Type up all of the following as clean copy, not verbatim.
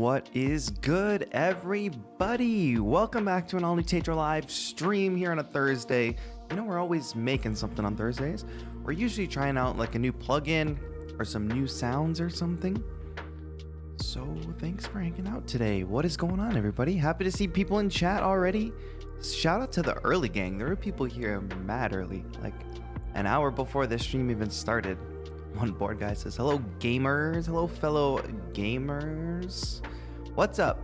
What is good, everybody? Welcome back to an all-new TAETRO live stream here on a Thursday. You know, we're always making something on Thursdays. We're usually trying out like a new plugin or some new sounds or something. So thanks for hanging out today. What is going on, everybody? Happy to see people in chat already. Shout out to the early gang. There were people here mad early, like an hour before the stream even started. One board guy says, hello gamers, hello fellow gamers. What's up?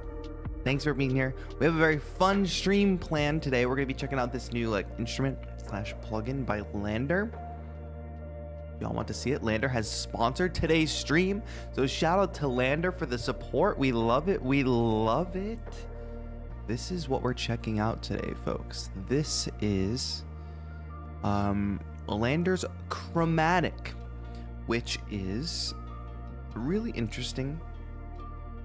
Thanks for being here. We have a very fun stream planned today. We're gonna be checking out this new like instrument slash plugin by LANDR. Y'all want to see it? LANDR has sponsored today's stream. So shout out to LANDR for the support. We love it. We love it. This is what we're checking out today, folks. This is LANDR's Chromatic, which is a really interesting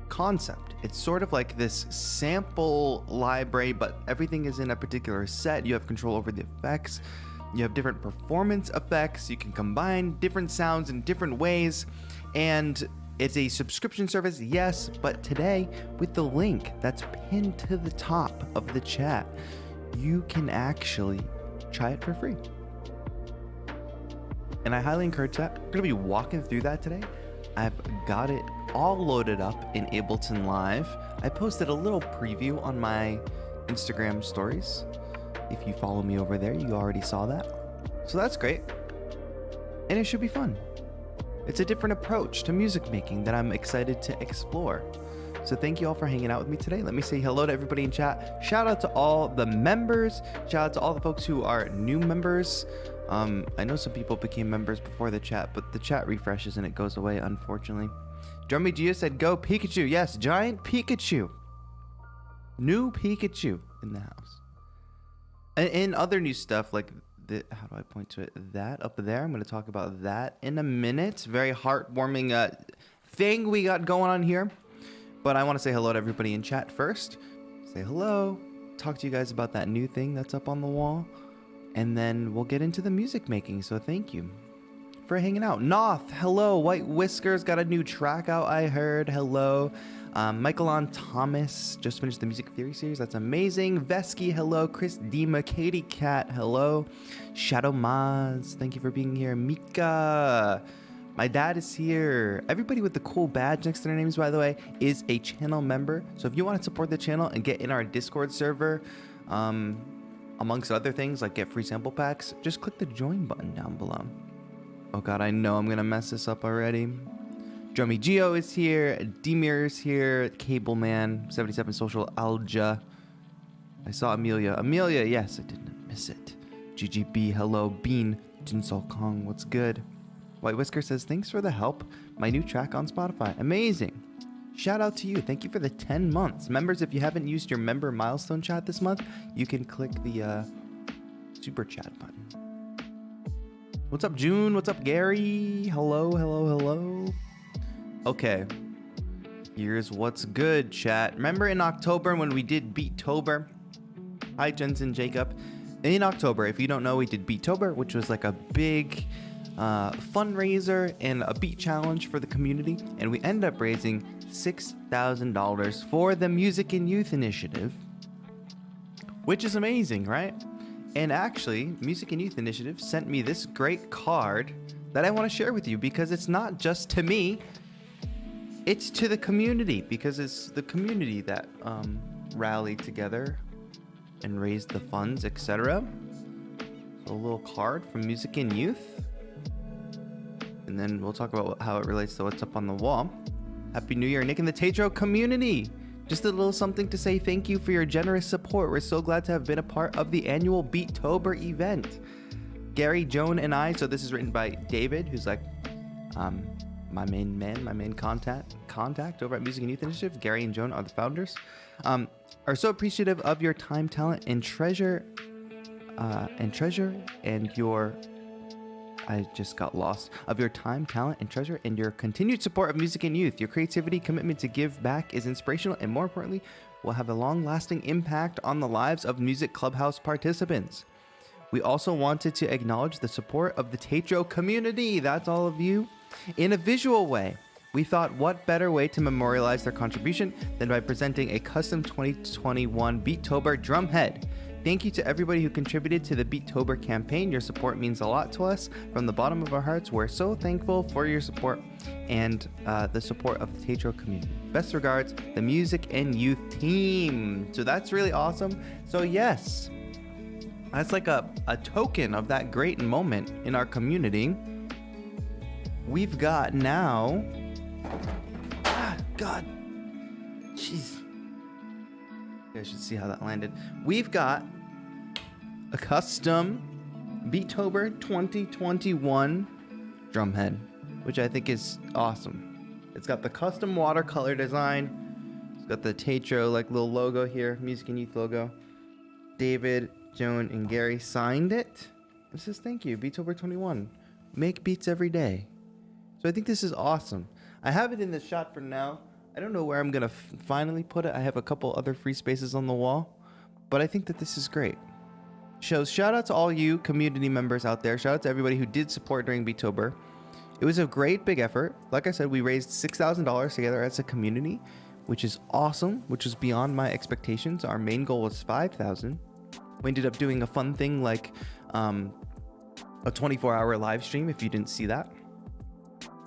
concept. It's sort of like this sample library, but everything is in a particular set. You have control over the effects. You have different performance effects. You can combine different sounds in different ways. And it's a subscription service, yes, but today with the link that's pinned to the top of the chat, you can actually try it for free. And I highly encourage that. We're gonna be walking through that today. I've got it all loaded up in Ableton Live. I posted a little preview on my Instagram stories. If you follow me over there, you already saw that. So that's great. And it should be fun. It's a different approach to music making that I'm excited to explore. So thank you all for hanging out with me today. Let me say hello to everybody in chat. Shout out to all the members. Shout out to all the folks who are new members. I know some people became members before the chat, but the chat refreshes and it goes away, unfortunately. Drummy Gia said, go Pikachu. Yes, giant Pikachu. New Pikachu in the house. And other new stuff like, how do I point to it? That up there. I'm going to talk about that in a minute. Very heartwarming thing we got going on here. But I want to say hello to everybody in chat first. Say hello. Talk to you guys about that new thing that's up on the wall. And then we'll get into the music making. So thank you for hanging out. Noth, hello. White Whiskers got a new track out, I heard. Hello. Michael Thomas just finished the music theory series. That's amazing. Vesky, hello. Chris Dima, Katie Cat, hello. Shadow Maz, thank you for being here. Mika, my dad is here. Everybody with the cool badge next to their names, by the way, is a channel member. So if you want to support the channel and get in our Discord server, amongst other things like get free sample packs, just click the join button down below. Oh god, I know I'm gonna mess this up already. Drummy Geo is here, Demir is here, Cable Man, 77 Social Alja. I saw Amelia. Amelia, yes, I didn't miss it. GGB, hello. Bean, Jinsol Kong, what's good? White Whisker says, thanks for the help. My new track on Spotify. Amazing. Shout out to you. Thank you for the 10 months. Members, if you haven't used your member milestone chat this month, you can click the super chat button. What's up, June? What's up, Gary? Hello, hello, hello. Okay. Here's what's good, chat. Remember in October when we did Beattober? Hi, Jensen, Jacob. In October, if you don't know, we did Beattober, which was like a big fundraiser and a beat challenge for the community. And we ended up raising $6,000 for the Music and Youth Initiative, which is amazing, right? And actually, Music and Youth Initiative sent me this great card that I want to share with you because it's not just to me, it's to the community, because it's the community that rallied together and raised the funds, etc. So a little card from Music and Youth, and then we'll talk about how it relates to what's up on the wall. Happy New Year, Nick and the TAETRO community. Just a little something to say thank you for your generous support. We're so glad to have been a part of the annual Beattober event. Gary, Joan, and I, so this is written by David, who's like my main man, my main contact over at Music and Youth Initiative. Gary and Joan are the founders. Are so appreciative of your time, talent, and treasure, and your... I just got lost. Of your time, talent, and treasure, and your continued support of Music and Youth. Your creativity, commitment to give back is inspirational, and more importantly, will have a long-lasting impact on the lives of Music Clubhouse participants. We also wanted to acknowledge the support of the TAETRO community, that's all of you, in a visual way. We thought what better way to memorialize their contribution than by presenting a custom 2021 Beattober drumhead. Thank you to everybody who contributed to the Beattober campaign. Your support means a lot to us. From the bottom of our hearts, we're so thankful for your support and the support of the TAETRO community. Best regards, the music and youth team. So that's really awesome. So yes, that's like a token of that great moment in our community. We've got now... God. Jeez. You guys should see how that landed. We've got a custom Beattober 2021 drumhead, which I think is awesome. It's got the custom watercolor design. It's got the TAETRO like little logo here, Music and Youth logo. David, Joan, and Gary signed it. It says thank you, Beattober 21. Make beats every day. So I think this is awesome. I have it in the shot for now. I don't know where I'm gonna finally put it. I have a couple other free spaces on the wall, but I think that this is great. Shout out to all you community members out there. Shout out to everybody who did support during Beattober. It was a great big effort. Like I said, we raised $6,000 together as a community, which is awesome, which is beyond my expectations. Our main goal was $5,000. We ended up doing a fun thing like a 24-hour live stream if you didn't see that.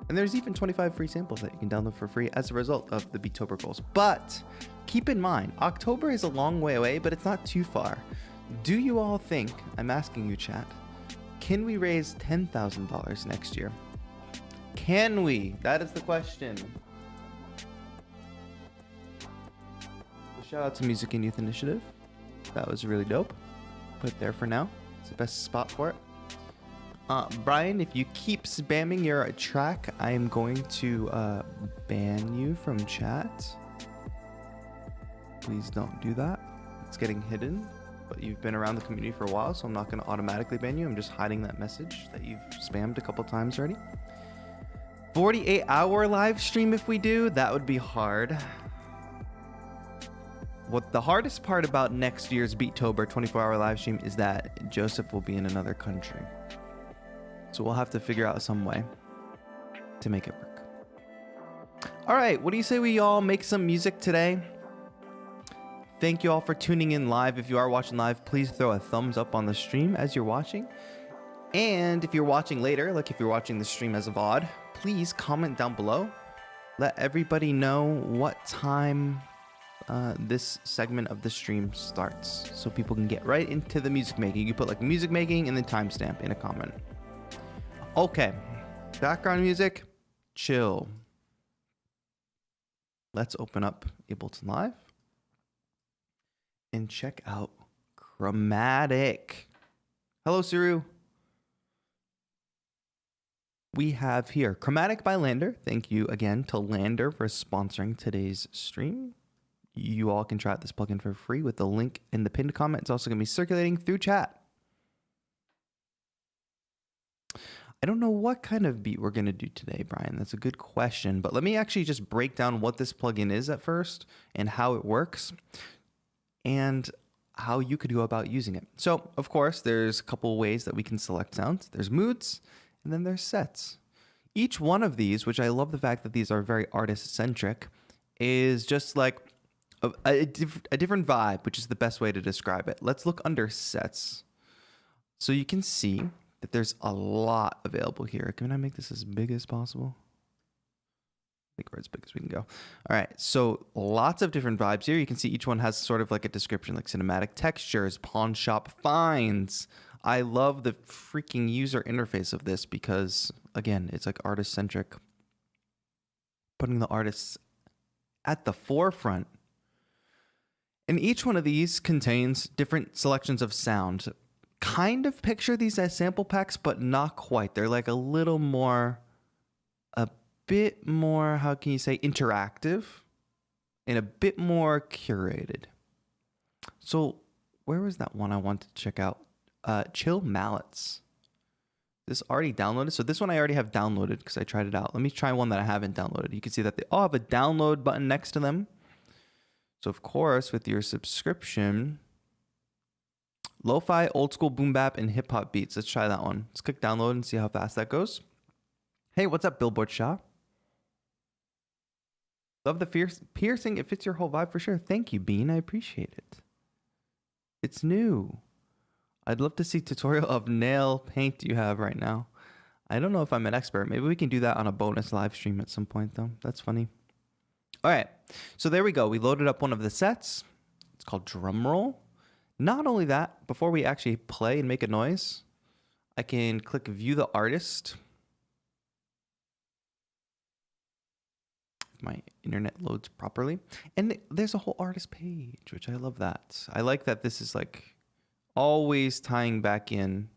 And there's even 25 free samples that you can download for free as a result of the Beattober goals. But keep in mind, October is a long way away, but it's not too far. Do you all think, I'm asking you chat, can we raise $10,000 next year? Can we? That is the question. So shout out to Music and Youth Initiative. That was really dope. Put it there for now. It's the best spot for it. Brian, if you keep spamming your track, I am going to ban you from chat. Please don't do that. It's getting hidden, but you've been around the community for a while, so I'm not going to automatically ban you. I'm just hiding that message that you've spammed a couple times already. 48-hour live stream if we do, that would be hard. What the hardest part about next year's Beattober 24-hour live stream is that Joseph will be in another country. So we'll have to figure out some way to make it work. All right, what do you say we all make some music today? Thank you all for tuning in live. If you are watching live, please throw a thumbs up on the stream as you're watching. And if you're watching later, like if you're watching the stream as a VOD, please comment down below. Let everybody know what time this segment of the stream starts so people can get right into the music making. You put like music making and then timestamp in a comment. Okay, background music, chill. Let's open up Ableton Live and check out Chromatic. Hello, Siru. We have here Chromatic by LANDR. Thank you again to LANDR for sponsoring today's stream. You all can try out this plugin for free with the link in the pinned comment. It's also going to be circulating through chat. I don't know what kind of beat we're going to do today, Brian. That's a good question. But let me actually just break down what this plugin is at first and how it works and how you could go about using it. So, of course, there's a couple ways that we can select sounds. There's moods and then there's sets. Each one of these, which I love the fact that these are very artist-centric, is just like a different vibe, which is the best way to describe it. Let's look under sets. So you can see that there's a lot available here. Can I make this as big as possible? I think we're as big as we can go. All right, so lots of different vibes here. You can see each one has sort of like a description, like cinematic textures, pawn shop finds. I love the freaking user interface of this because, again, it's like artist-centric. Putting the artists at the forefront. And each one of these contains different selections of sound. Kind of picture these as sample packs, but not quite. They're like a little more, a bit more, how can you say, interactive and a bit more curated. So where was that one I wanted to check out? Chill Mallets. This already downloaded. So this one I already have downloaded because I tried it out. Let me try one that I haven't downloaded. You can see that they all have a download button next to them. So of course, with your subscription, Lo-fi, old school boom bap, and hip hop beats. Let's try that one. Let's click download and see how fast that goes. Hey, what's up, Billboard Shop? Love the piercing. It fits your whole vibe for sure. Thank you, Bean. I appreciate it. It's new. I'd love to see tutorial of nail paint you have right now. I don't know if I'm an expert. Maybe we can do that on a bonus live stream at some point, though. That's funny. All right. So there we go. We loaded up one of the sets. It's called drum roll. Not only that, before we actually play and make a noise, I can click view the artist. If my internet loads properly. And there's a whole artist page, which I love that. I like that this is like always tying back in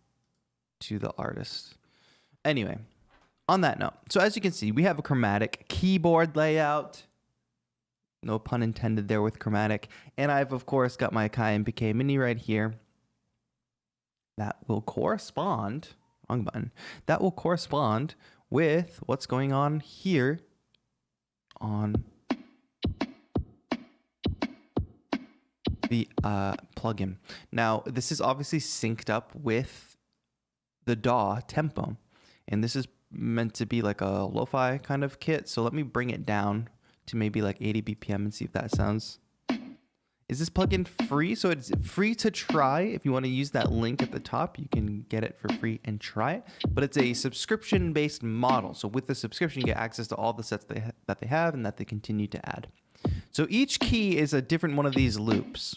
to the artist. Anyway, on that note, so as you can see, we have a chromatic keyboard layout. No pun intended there with chromatic. And I've, of course, got my Akai MPK Mini right here. That will correspond, wrong button, that will correspond with what's going on here on the plugin. Now, this is obviously synced up with the DAW tempo. And this is meant to be like a lo-fi kind of kit. So let me bring it down to maybe like 80 BPM and see if that sounds. Is this plugin free? So it's free to try. If you want to use that link at the top, you can get it for free and try it. But it's a subscription-based model. So with the subscription, you get access to all the sets that they have and that they continue to add. So each key is a different one of these loops.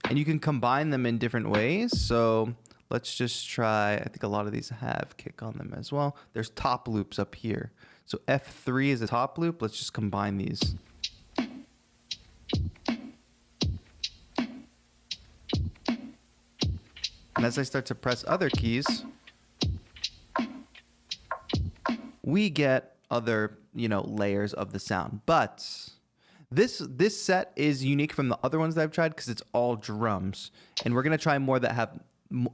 And you can combine them in different ways. So let's just try, I think a lot of these have kick on them as well. There's top loops up here. So F3 is a top loop. Let's just combine these. And as I start to press other keys, we get other, layers of the sound. But this set is unique from the other ones that I've tried because it's all drums. And we're going to try more that have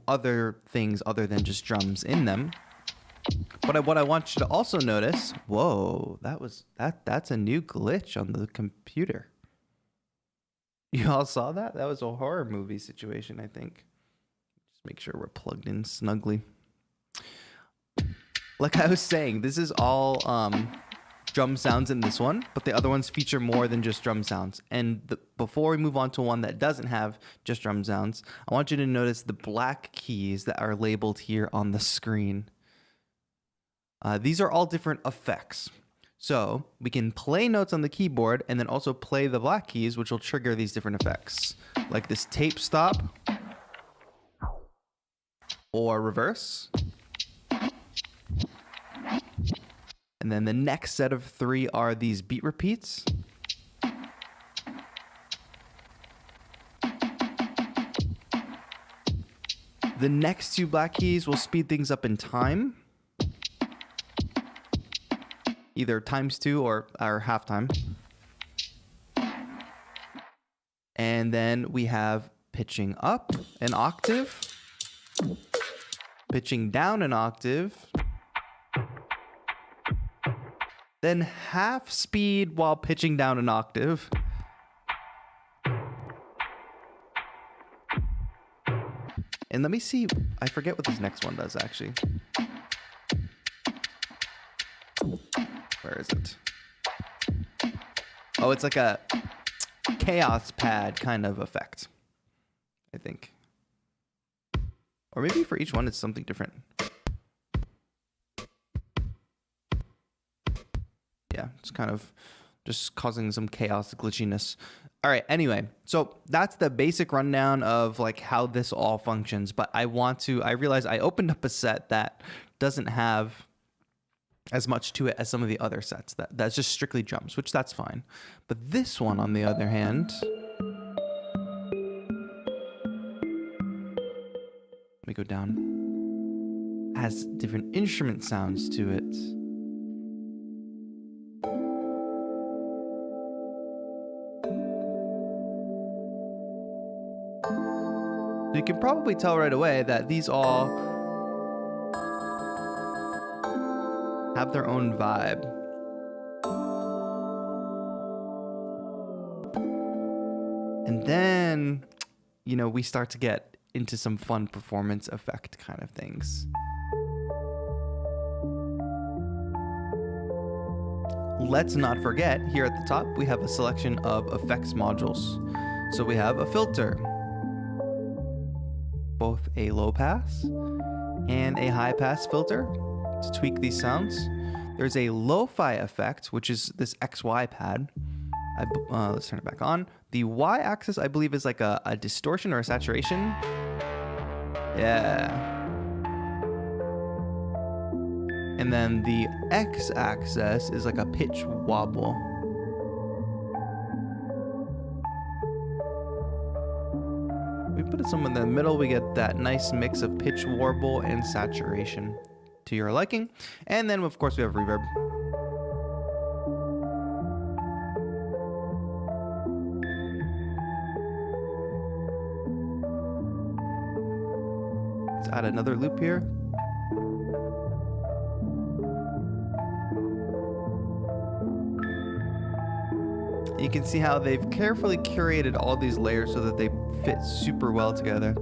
other things other than just drums in them. But what I want you to also notice, whoa, that's a new glitch on the computer. You all saw that? That was a horror movie situation, I think. Just make sure we're plugged in snugly. Like I was saying, this is all drum sounds in this one, but the other ones feature more than just drum sounds. And before we move on to one that doesn't have just drum sounds, I want you to notice the black keys that are labeled here on the screen. These are all different effects. So we can play notes on the keyboard and then also play the black keys, which will trigger these different effects. Like this tape stop or reverse. And then the next set of 3 are these beat repeats. The next 2 black keys will speed things up in time. Either ×2 or half time. And then we have pitching up an octave, pitching down an octave, then half speed while pitching down an octave. And let me see, I forget what this next one does actually. Where is it? Oh, it's like a chaos pad kind of effect, I think. Or maybe for each one it's something different. Yeah, it's kind of just causing some chaos glitchiness. All right, anyway, so that's the basic rundown of like how this all functions. But I realized I opened up a set that doesn't have as much to it as some of the other sets. That's just strictly drums, which that's fine. But this one, on the other hand, let me go down, has different instrument sounds to it. You can probably tell right away that these all have their own vibe. And then, we start to get into some fun performance effect kind of things. let's not forget, here at the top, we have a selection of effects modules. So we have a filter, both a low pass and a high pass filter to tweak these sounds. There's a Lo-Fi effect, which is this XY pad. Let's turn it back on. The Y axis, I believe, is like a distortion or a saturation. Yeah. And then the X axis is like a pitch wobble. We put some in the middle, we get that nice mix of pitch warble and saturation to your liking. And then of course we have reverb. Let's add another loop here. You can see how they've carefully curated all these layers so that they fit super well together.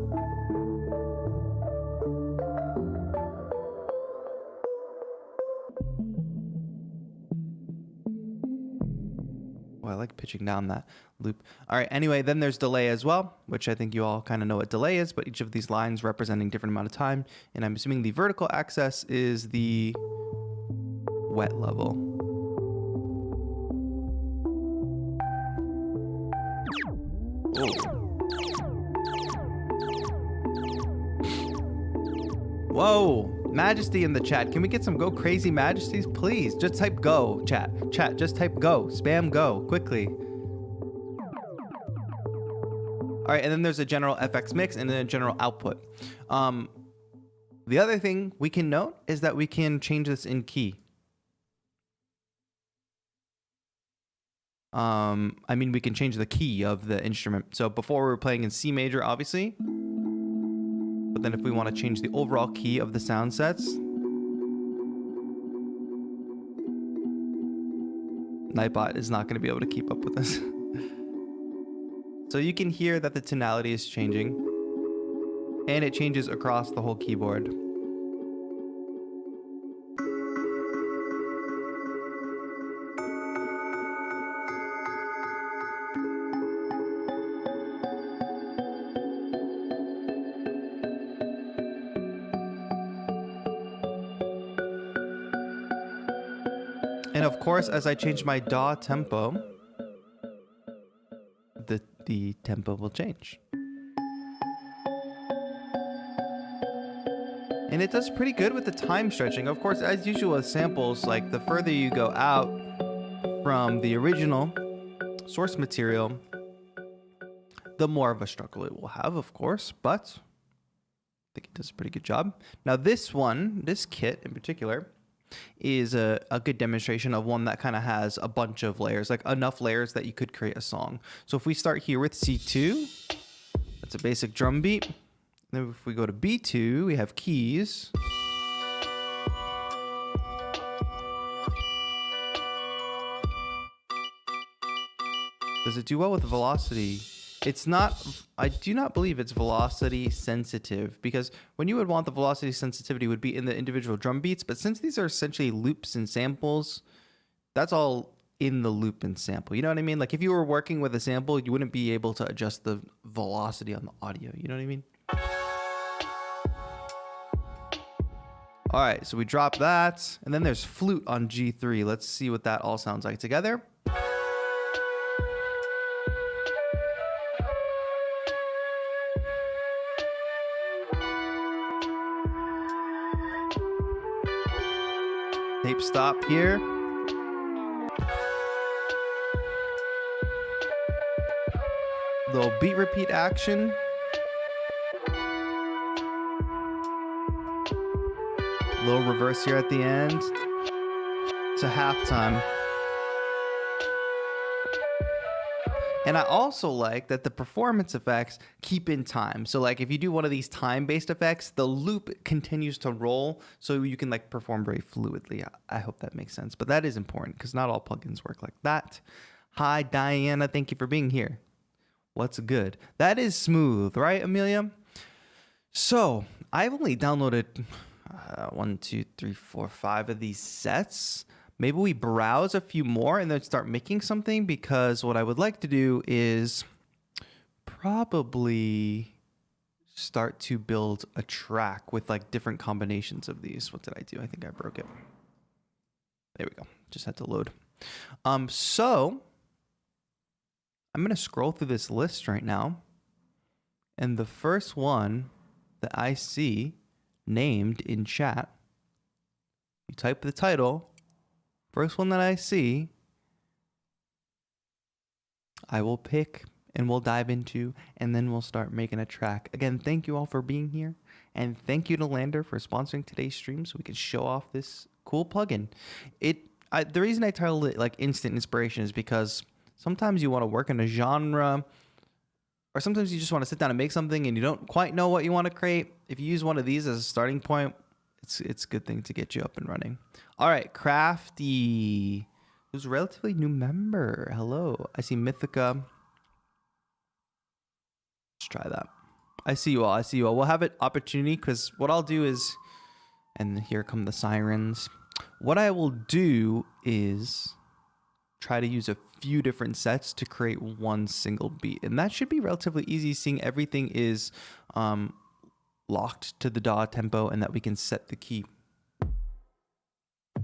Oh, I like pitching down that loop. All right, anyway, then there's delay as well, which I think you all kind of know what delay is, but each of these lines representing different amount of time. And I'm assuming the vertical axis is the wet level. Whoa, Majesty in the chat. Can we get some go crazy Majesties, please? Just type go, chat. Chat, just type go. Spam go, quickly. All right, and then there's a general FX mix and then a general output. The other thing we can note is that we can change this in key. I mean, we can change the key of the instrument. So before we were playing in C major, obviously. But then if we want to change the overall key of the sound sets, Nightbot is not going to be able to keep up with this. So you can hear that the tonality is changing, and it changes across the whole keyboard. And of course, as I change my DAW tempo, the tempo will change. And it does pretty good with the time stretching. Of course, as usual with samples, like the further you go out from the original source material, the more of a struggle it will have, of course, but I think it does a pretty good job. Now this kit in particular, is a good demonstration of one that kind of has a bunch of layers, like enough layers that you could create a song. So if we start here with C2, that's a basic drum beat. Then if we go to B2, we have keys. Does it do well with the velocity? It's not, I do not believe it's velocity sensitive, because when you would want the velocity sensitivity would be in the individual drum beats, but since these are essentially loops and samples, that's all in the loop and sample. You know what I mean? Like if you were working with a sample, you wouldn't be able to adjust the velocity on the audio. You know what I mean? All right, so we drop that, and then there's flute on G3. Let's see what that all sounds like together. Tape stop here. Little beat repeat action. Little reverse here at the end. To halftime. And I also like that the performance effects keep in time. So like if you do one of these time-based effects, the loop continues to roll so you can like perform very fluidly. I hope that makes sense. But that is important because not all plugins work like that. Hi, Diana. Thank you for being here. What's good? That is smooth, right, Amelia? So I've only downloaded 1, 2, 3, 4, 5 of these sets. maybe we browse a few more and then start making something, because what I would like to do is probably start to build a track with like different combinations of these. What did I do? I think I broke it. There we go. Just had to load. So I'm going to scroll through this list right now. And the first one that I see named in chat, you type the title, first one that I see, I will pick and we'll dive into, and then we'll start making a track. Again, thank you all for being here, and thank you to LANDR for sponsoring today's stream so we can show off this cool plugin. The reason I titled it like Instant Inspiration is because sometimes you want to work in a genre, or sometimes you just want to sit down and make something and you don't quite know what you want to create. If you use one of these as a starting point, it's a good thing to get you up and running. All right, Crafty, who's a relatively new member. Hello. I see Mythica. Let's try that. I see you all. I see you all. We'll have an opportunity, because what I'll do is, and here come the sirens. What I will do is try to use a few different sets to create one single beat. And that should be relatively easy, seeing everything is locked to the DAW tempo and that we can set the key. All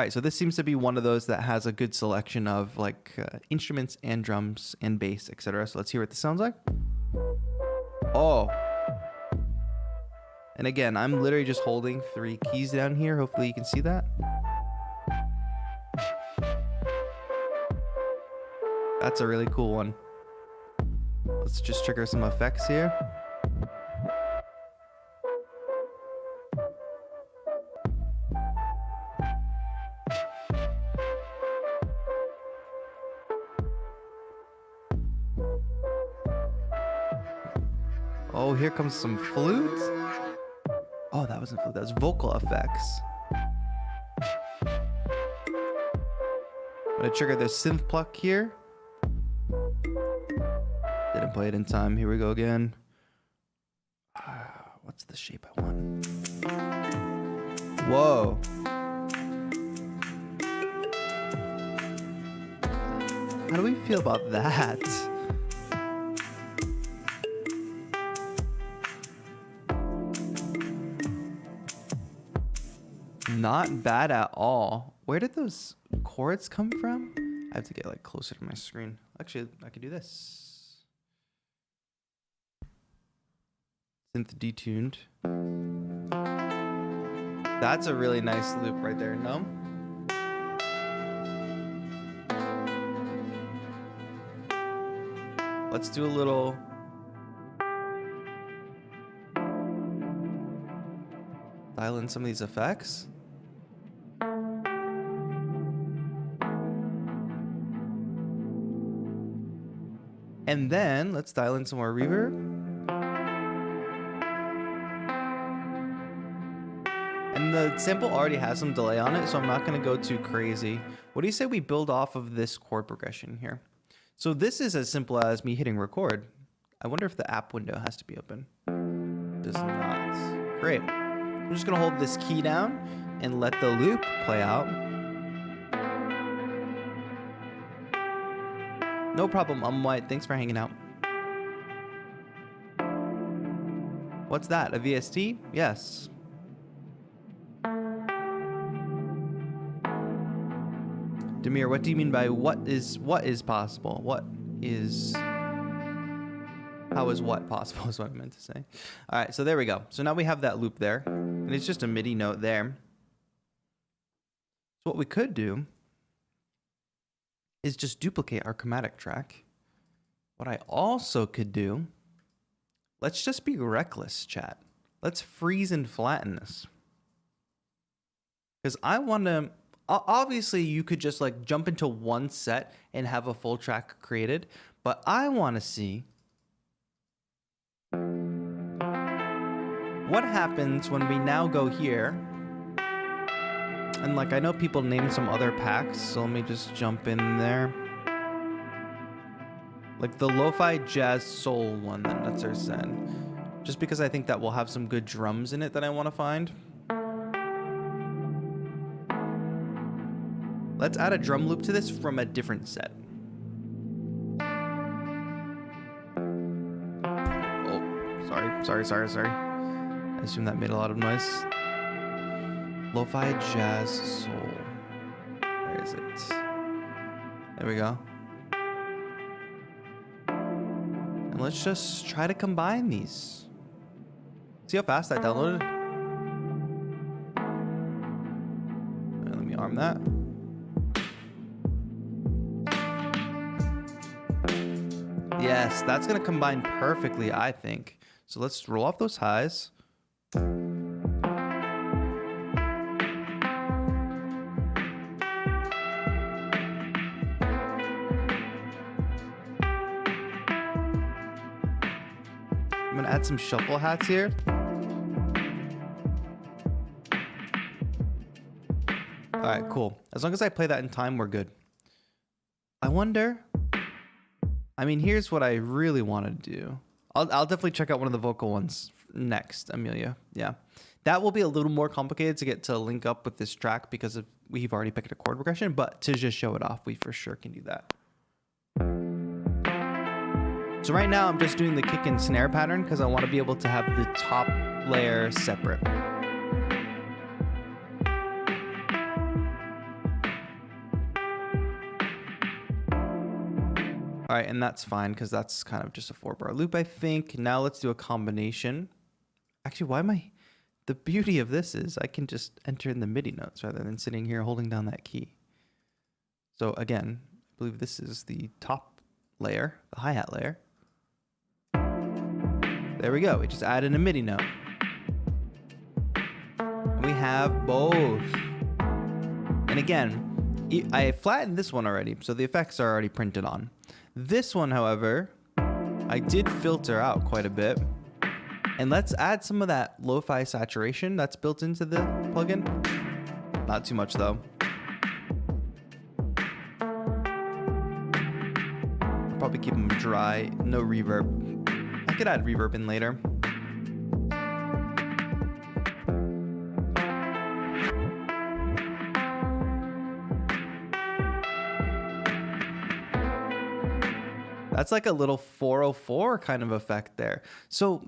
right, so this seems to be one of those that has a good selection of like instruments and drums and bass, etc. So let's hear what this sounds like. Oh. And again, I'm literally just holding 3 keys down here. Hopefully you can see that. That's a really cool one. Let's just trigger some effects here. Oh, here comes some flute. Oh, that wasn't flute, that was vocal effects. I'm gonna trigger the synth pluck here. Didn't play it in time. Here we go again. What's the shape I want? Whoa. How do we feel about that? Not bad at all. Where did those chords come from? I have to get like closer to my screen. Actually, I can do this. Synth detuned. That's a really nice loop right there, no? Let's do a little dial in some of these effects. And then let's dial in some more reverb. And the sample already has some delay on it, so I'm not going to go too crazy. What do you say we build off of this chord progression here? So this is as simple as me hitting record. I wonder if the app window has to be open. Does not. Great. I'm just going to hold this key down and let the loop play out. No problem, White. Thanks for hanging out. What's that? A VST? Yes. Demir, what do you mean by what is possible? What is... How is what possible is what I meant to say. All right, so there we go. So now we have that loop there, and it's just a MIDI note there. So what we could do is just duplicate our chromatic track. What I also could do, let's just be reckless, chat. Let's freeze and flatten this. Because I want to... Obviously, you could just like jump into one set and have a full track created, but I want to see what happens when we now go here. And like, I know people name some other packs, so let me just jump in there. Like the Lo-Fi Jazz Soul one that Nutzer said. Just because I think that will have some good drums in it that I want to find. Let's add a drum loop to this from a different set. Oh, sorry. I assume that made a lot of noise. Lo-fi jazz soul. Where is it? There we go. And let's just try to combine these. See how fast I downloaded? Let me arm that. Yes, that's gonna combine perfectly, I think. So let's roll off those highs. I'm gonna add some shuffle hats here. All right, cool. As long as I play that in time, we're good. I wonder, I mean, here's what I really want to do. I'll definitely check out one of the vocal ones next, Amelia. Yeah. That will be a little more complicated to get to link up with this track because we've already picked a chord progression, but to just show it off, we for sure can do that. So right now I'm just doing the kick and snare pattern because I want to be able to have the top layer separate. All right, and that's fine because that's kind of just a 4-bar loop, I think. Now let's do a combination. Actually, why am I... The beauty of this is I can just enter in the MIDI notes rather than sitting here holding down that key. So again, I believe this is the top layer, the hi-hat layer. There we go. We just added a MIDI note. And we have both. And again, I flattened this one already, so the effects are already printed on. This one, however, I did filter out quite a bit. And let's add some of that lo-fi saturation that's built into the plugin. Not too much, though. I'll probably keep them dry, no reverb. I could add reverb in later. That's like a little 404 kind of effect there. So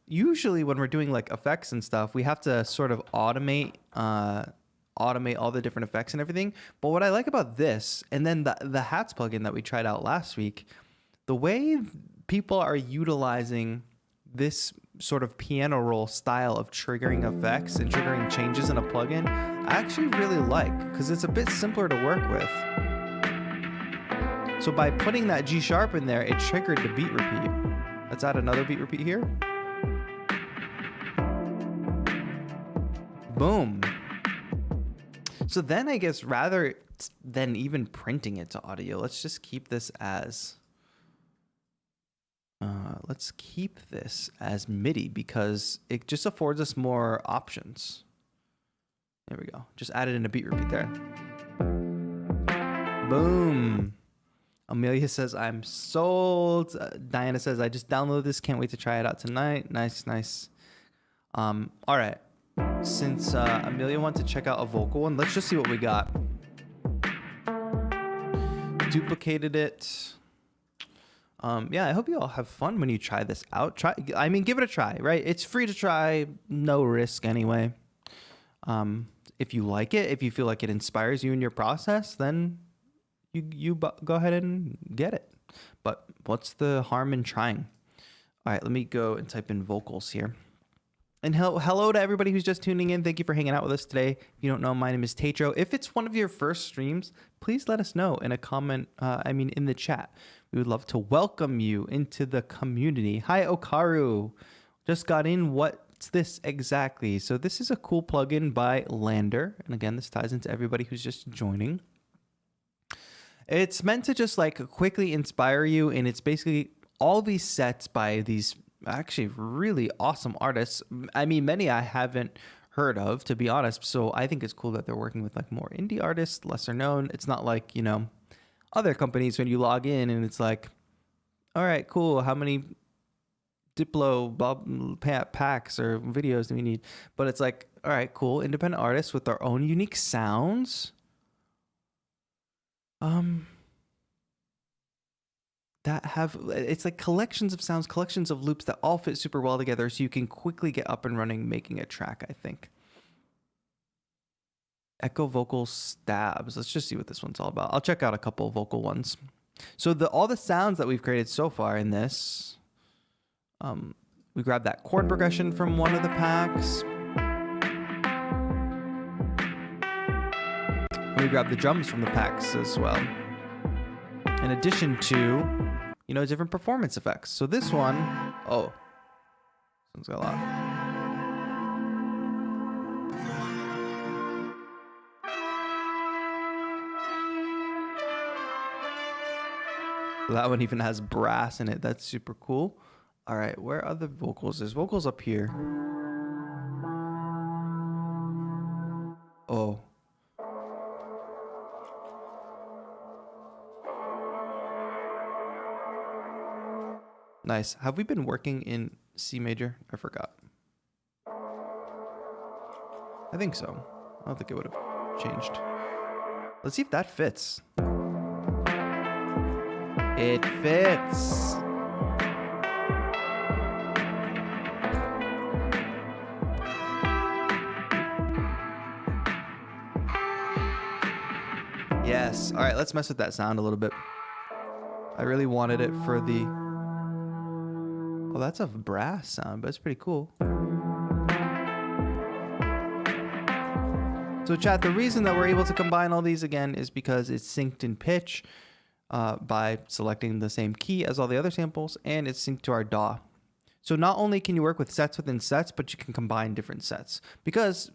usually when we're doing like effects and stuff, we have to sort of automate all the different effects and everything. But what I like about this, and then the hats plugin that we tried out last week, the way people are utilizing this sort of piano roll style of triggering effects and triggering changes in a plugin, I actually really like because it's a bit simpler to work with. So by putting that G sharp in there, it triggered the beat repeat. Let's add another beat repeat here. Boom. So then I guess rather than even printing it to audio, let's just keep this as MIDI because it just affords us more options. There we go. Just added in a beat repeat there. Boom. Amelia says, I'm sold. Diana says, I just downloaded this. Can't wait to try it out tonight. Nice. All right. Since Amelia wants to check out a vocal one, let's just see what we got. Duplicated it. Yeah, I hope you all have fun when you try this out. I mean, give it a try, right? It's free to try, no risk anyway. If you like it, if you feel like it inspires you in your process, then you go ahead and get it. But what's the harm in trying? All right, let me go and type in vocals here. And hello to everybody who's just tuning in. Thank you for hanging out with us today. If you don't know, my name is TAETRO. If it's one of your first streams, please let us know in a comment, in the chat. We would love to welcome you into the community. Hi, Okaru. Just got in. What's this exactly? So this is a cool plugin by LANDR. And again, this ties into everybody who's just joining. It's meant to just like quickly inspire you. And it's basically all these sets by these actually really awesome artists. I mean, many I haven't heard of, to be honest. So I think it's cool that they're working with like more indie artists, lesser known. It's not like, you know, other companies when you log in and it's like, all right, cool. How many Diplo packs or videos do we need? But it's like, all right, cool. Independent artists with their own unique sounds. that have, it's like collections of sounds, collections of loops that all fit super well together, so you can quickly get up and running making a track, I think. Echo vocal stabs. Let's just see what this one's all about. I'll check out a couple vocal ones. So all the sounds that we've created so far in this, we grabbed that chord progression from one of the packs. We grabbed the drums from the packs as well. In addition to, you know, different performance effects. So this one, oh, this one's got a lot. That one even has brass in it. That's super cool. All right, where are the vocals? There's vocals up here. Oh. Nice. Have we been working in C major? I forgot. I think so. I don't think it would have changed. Let's see if that fits. It fits. Yes. All right, let's mess with that sound a little bit. I really wanted it for the... Oh, that's a brass sound, but it's pretty cool. So chat, the reason that we're able to combine all these again is because it's synced in pitch by selecting the same key as all the other samples, and it's synced to our DAW. So not only can you work with sets within sets, but you can combine different sets. Because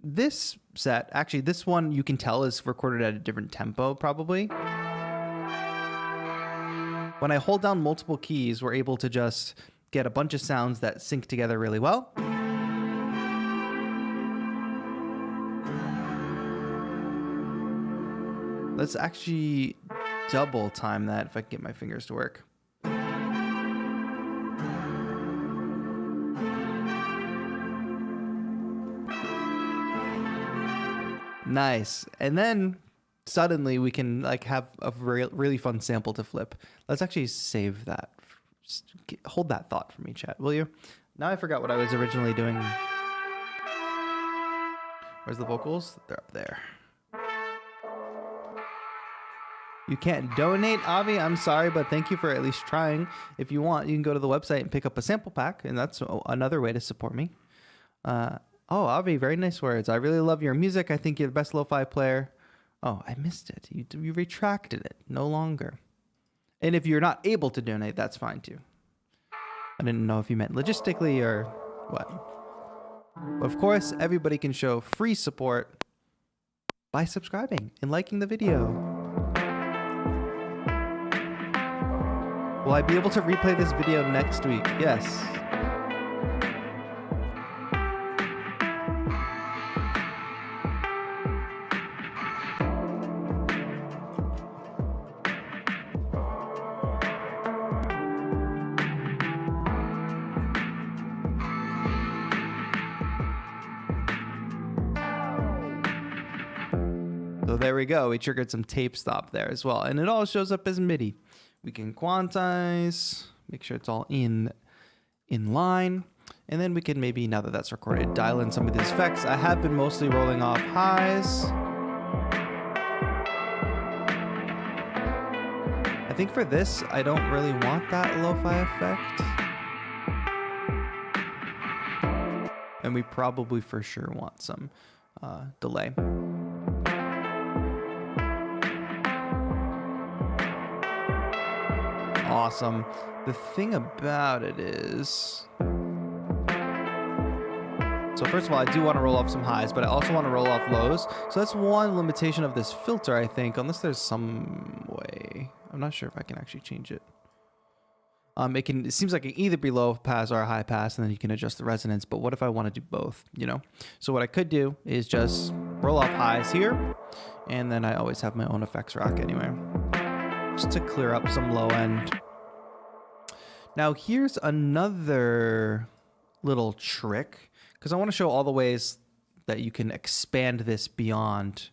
this set, actually this one you can tell is recorded at a different tempo probably. When I hold down multiple keys, we're able to just get a bunch of sounds that sync together really well. Let's actually double time that if I can get my fingers to work. Nice. And then suddenly we can like have a really fun sample to flip. Let's actually save that. Hold that thought for me, chat, will you? Now I forgot what I was originally doing. Where's the vocals? They're up there. You can't donate, Avi. I'm sorry, but thank you for at least trying. If you want, you can go to the website and pick up a sample pack, and that's another way to support me. Oh, Avi, very nice words. I really love your music. I think you're the best lo-fi player. Oh, I missed it. You retracted it. No longer. And if you're not able to donate, that's fine too. I didn't know if you meant logistically or what. But of course, everybody can show free support by subscribing and liking the video. Will I be able to replay this video next week? Yes. So there we go. We triggered some tape stop there as well. And it all shows up as MIDI. We can quantize, make sure it's all in line. And then we can maybe, now that that's recorded, dial in some of these effects. I have been mostly rolling off highs. I think for this, I don't really want that lo-fi effect. And we probably for sure want some delay. Awesome. The thing about it is, so first of all, I do want to roll off some highs, but I also want to roll off lows. So that's one limitation of this filter, I think, unless there's some way. I'm not sure if I can actually change it. It seems like it can either be low pass or a high pass, and then you can adjust the resonance. But what if I want to do both, you know? So what I could do is just roll off highs here, and then I always have my own effects rack anyway, just to clear up some low end. Now here's another little trick, because I want to show all the ways that you can expand this beyond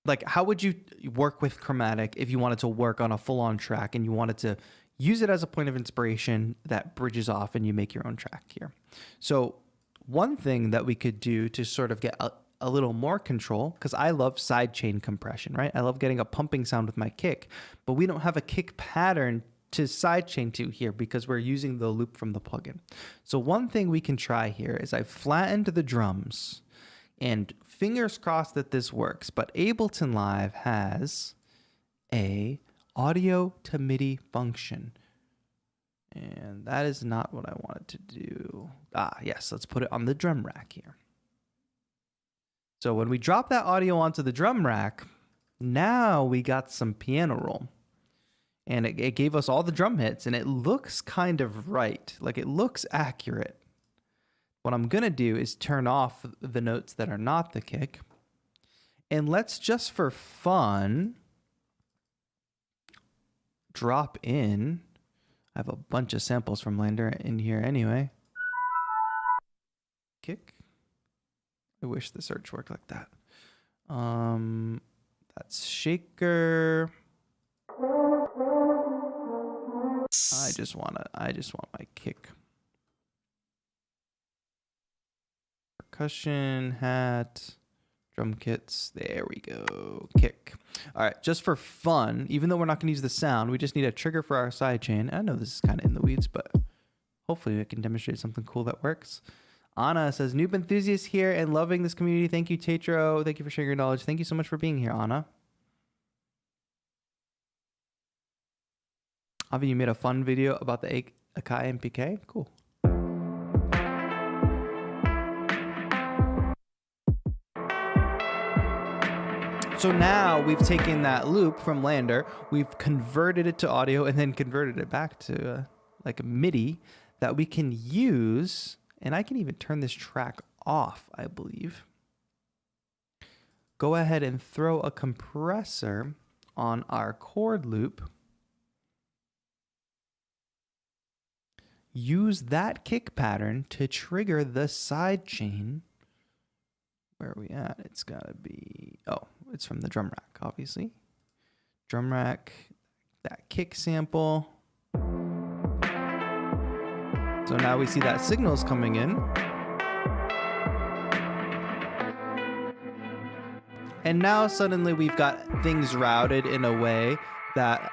like, how would you work with Chromatic if you wanted to work on a full-on track and you wanted to use it as a point of inspiration that bridges off and you make your own track here? So one thing that we could do to sort of get a little more control, because I love sidechain compression, right? I love getting a pumping sound with my kick, but we don't have a kick pattern to sidechain to here because we're using the loop from the plugin. So one thing we can try here is I've flattened the drums, and fingers crossed that this works, but Ableton Live has a audio to MIDI function. And that is not what I wanted to do. Ah, yes, let's put it on the drum rack here. So when we drop that audio onto the drum rack, now we got some piano roll. And it gave us all the drum hits, and it looks kind of right. Like, it looks accurate. What I'm gonna do is turn off the notes that are not the kick. And let's just for fun drop in. I have a bunch of samples from LANDR in here anyway. Kick. I wish the search worked like that. That's shaker. I just want my kick. Percussion, hat, drum kits. There we go. Kick. All right, just for fun, even though we're not going to use the sound, we just need a trigger for our sidechain. I know this is kind of in the weeds, but hopefully I can demonstrate something cool that works. Anna says, noob enthusiast here and loving this community. Thank you, TAETRO. Thank you for sharing your knowledge. Thank you so much for being here, Anna. Avi, you made a fun video about the Akai MPK? Cool. So now we've taken that loop from LANDR, we've converted it to audio, and then converted it back to like a MIDI that we can use. And I can even turn this track off, I believe. Go ahead and throw a compressor on our chord loop. Use that kick pattern to trigger the sidechain. Where are we at? It's gotta be, oh, it's from the drum rack, obviously. Drum rack, that kick sample. So now we see that signal's coming in. And now suddenly we've got things routed in a way that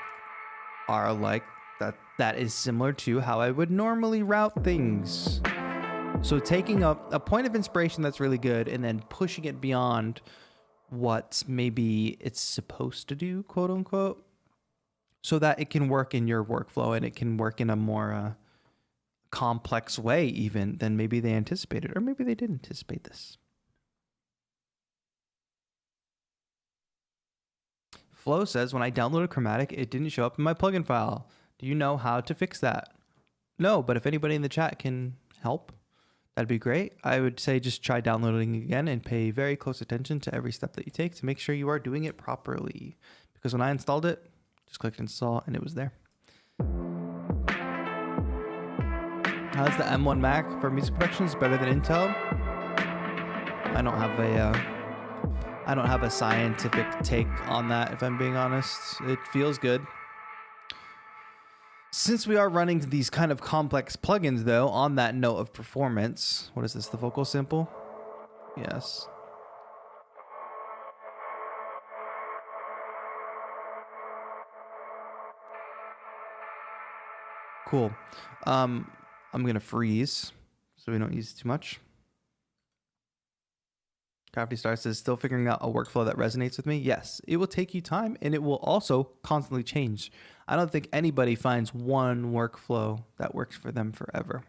are like, that is similar to how I would normally route things. So taking a point of inspiration that's really good and then pushing it beyond what maybe it's supposed to do, quote unquote, so that it can work in your workflow and it can work in a more complex way even than maybe they anticipated, or maybe they didn't anticipate this. Flo says, when I downloaded Chromatic, it didn't show up in my plugin file. Do you know how to fix that? No, but if anybody in the chat can help, that'd be great. I would say just try downloading again and pay very close attention to every step that you take to make sure you are doing it properly. Because when I installed it, just clicked install and it was there. How's the M1 Mac for music production? Is better than Intel? I don't have a scientific take on that, if I'm being honest. It feels good. Since we are running these kind of complex plugins, though, on that note of performance, what is this, the vocal sample? Yes. Cool. I'm going to freeze so we don't use too much. Crafty Star says, still figuring out a workflow that resonates with me? Yes, it will take you time and it will also constantly change. I don't think anybody finds one workflow that works for them forever.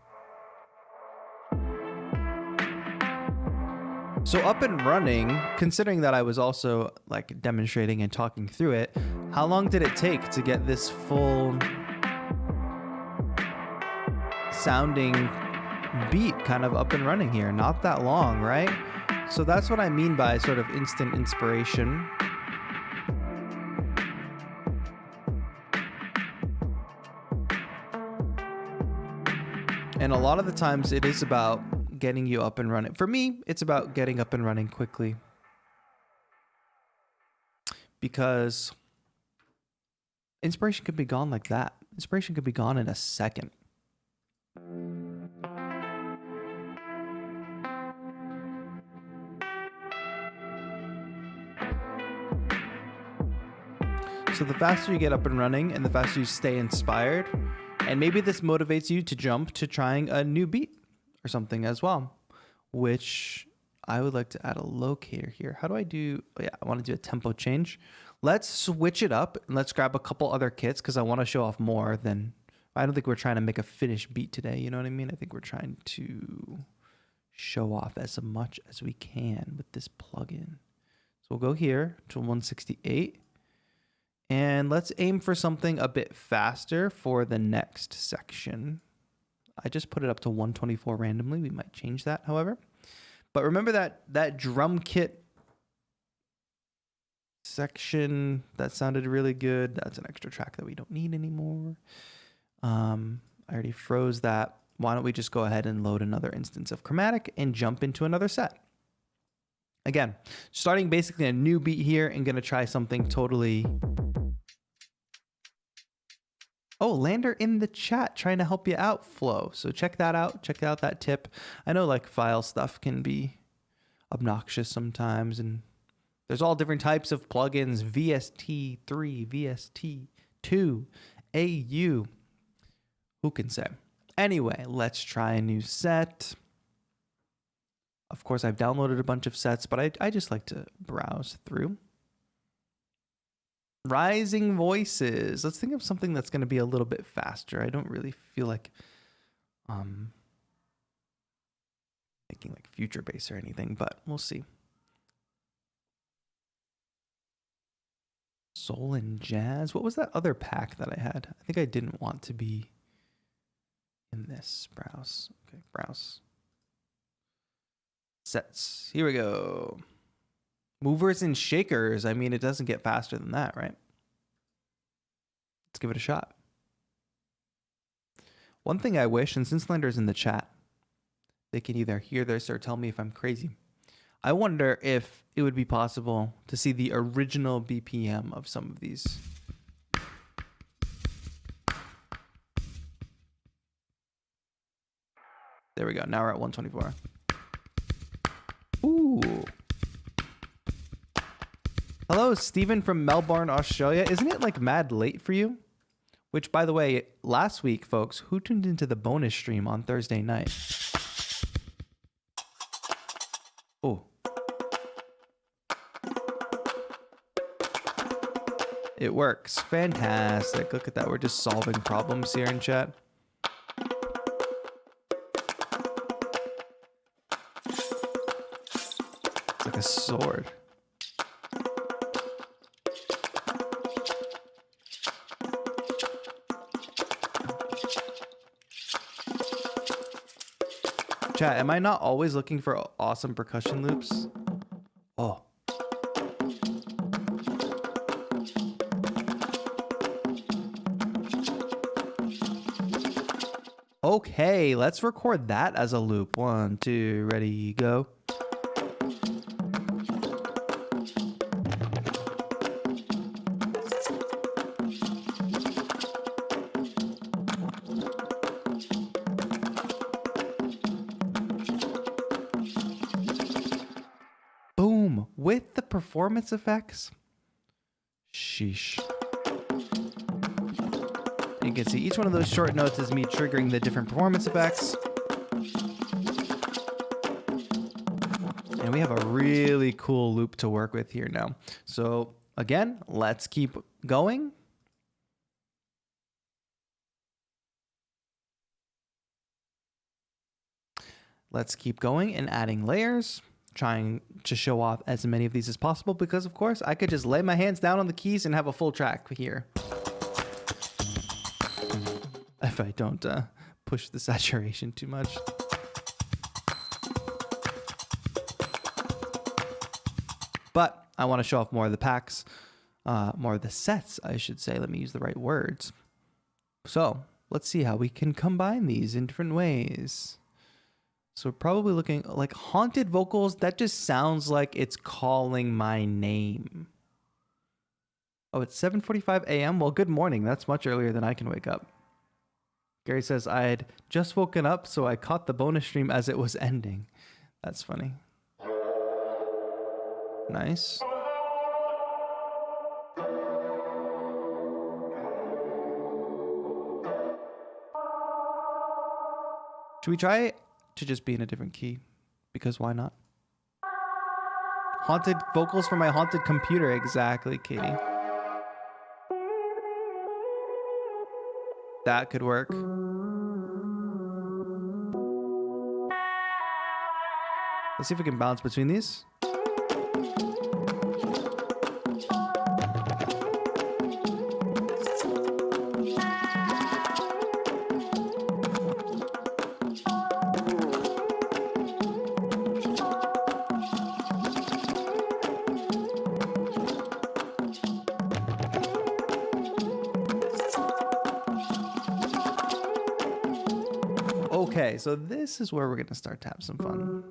So up and running, considering that I was also like demonstrating and talking through it, how long did it take to get this full sounding beat kind of up and running here? Not that long, right? So that's what I mean by sort of instant inspiration. And a lot of the times it is about getting you up and running. For me, it's about getting up and running quickly. because inspiration could be gone like that. Inspiration could be gone in a second. So the faster you get up and running and the faster you stay inspired, and maybe this motivates you to jump to trying a new beat or something as well, which I would like to add a locator here. How do I do? Oh yeah, I want to do a tempo change. Let's switch it up and let's grab a couple other kits because I want to show off more than, I don't think we're trying to make a finished beat today. You know what I mean? I think we're trying to show off as much as we can with this plugin. So we'll go here to 168. And let's aim for something a bit faster for the next section. I just put it up to 124 randomly. We might change that, however. But remember that drum kit section that sounded really good. That's an extra track that we don't need anymore. I already froze that. Why don't we just go ahead and load another instance of Chromatic and jump into another set? Again, starting basically a new beat here and gonna try something totally... Oh, LANDR in the chat trying to help you out, Flo. So check that out. Check out that tip. I know like file stuff can be obnoxious sometimes, and there's all different types of plugins, VST3, VST2, AU. Who can say? Anyway, let's try a new set. Of course, I've downloaded a bunch of sets, but I just like to browse through. Rising voices. Let's think of something that's going to be a little bit faster. I don't really feel like making like future bass or anything, but we'll see. Soul and jazz. What was that other pack that I had? I think I didn't want to be in this. Browse. Okay, browse. Sets. Here we go. Movers and shakers. I mean, it doesn't get faster than that, right? Let's give it a shot. One thing I wish, and since LANDR is in the chat, they can either hear this or tell me if I'm crazy. I wonder if it would be possible to see the original BPM of some of these. There we go. Now we're at 124. Ooh. Hello, Stephen from Melbourne, Australia. Isn't it like mad late for you? Which, by the way, last week, folks, who tuned into the bonus stream on Thursday night? Oh. It works. Fantastic. Look at that. We're just solving problems here in chat. It's like a sword. Chat, am I not always looking for awesome percussion loops? Oh. Okay, let's record that as a loop. 1, 2, ready, go. Boom, with the performance effects. Sheesh. You can see each one of those short notes is me triggering the different performance effects. And we have a really cool loop to work with here now. So again, let's keep going. Let's keep going and adding layers, trying to show off as many of these as possible because, of course, I could just lay my hands down on the keys and have a full track here. If I don't push the saturation too much. But I want to show off more of the packs, more of the sets, I should say. Let me use the right words. So let's see how we can combine these in different ways. So we're probably looking like haunted vocals. That just sounds like it's calling my name. Oh, it's 7:45 a.m. Well, good morning. That's much earlier than I can wake up. Gary says, I had just woken up, so I caught the bonus stream as it was ending. That's funny. Nice. Should we try to just be in a different key? Because why not? Haunted vocals for my haunted computer. Exactly, Katie. That could work. Let's see if we can bounce between these. Okay, so this is where we're going to start to have some fun.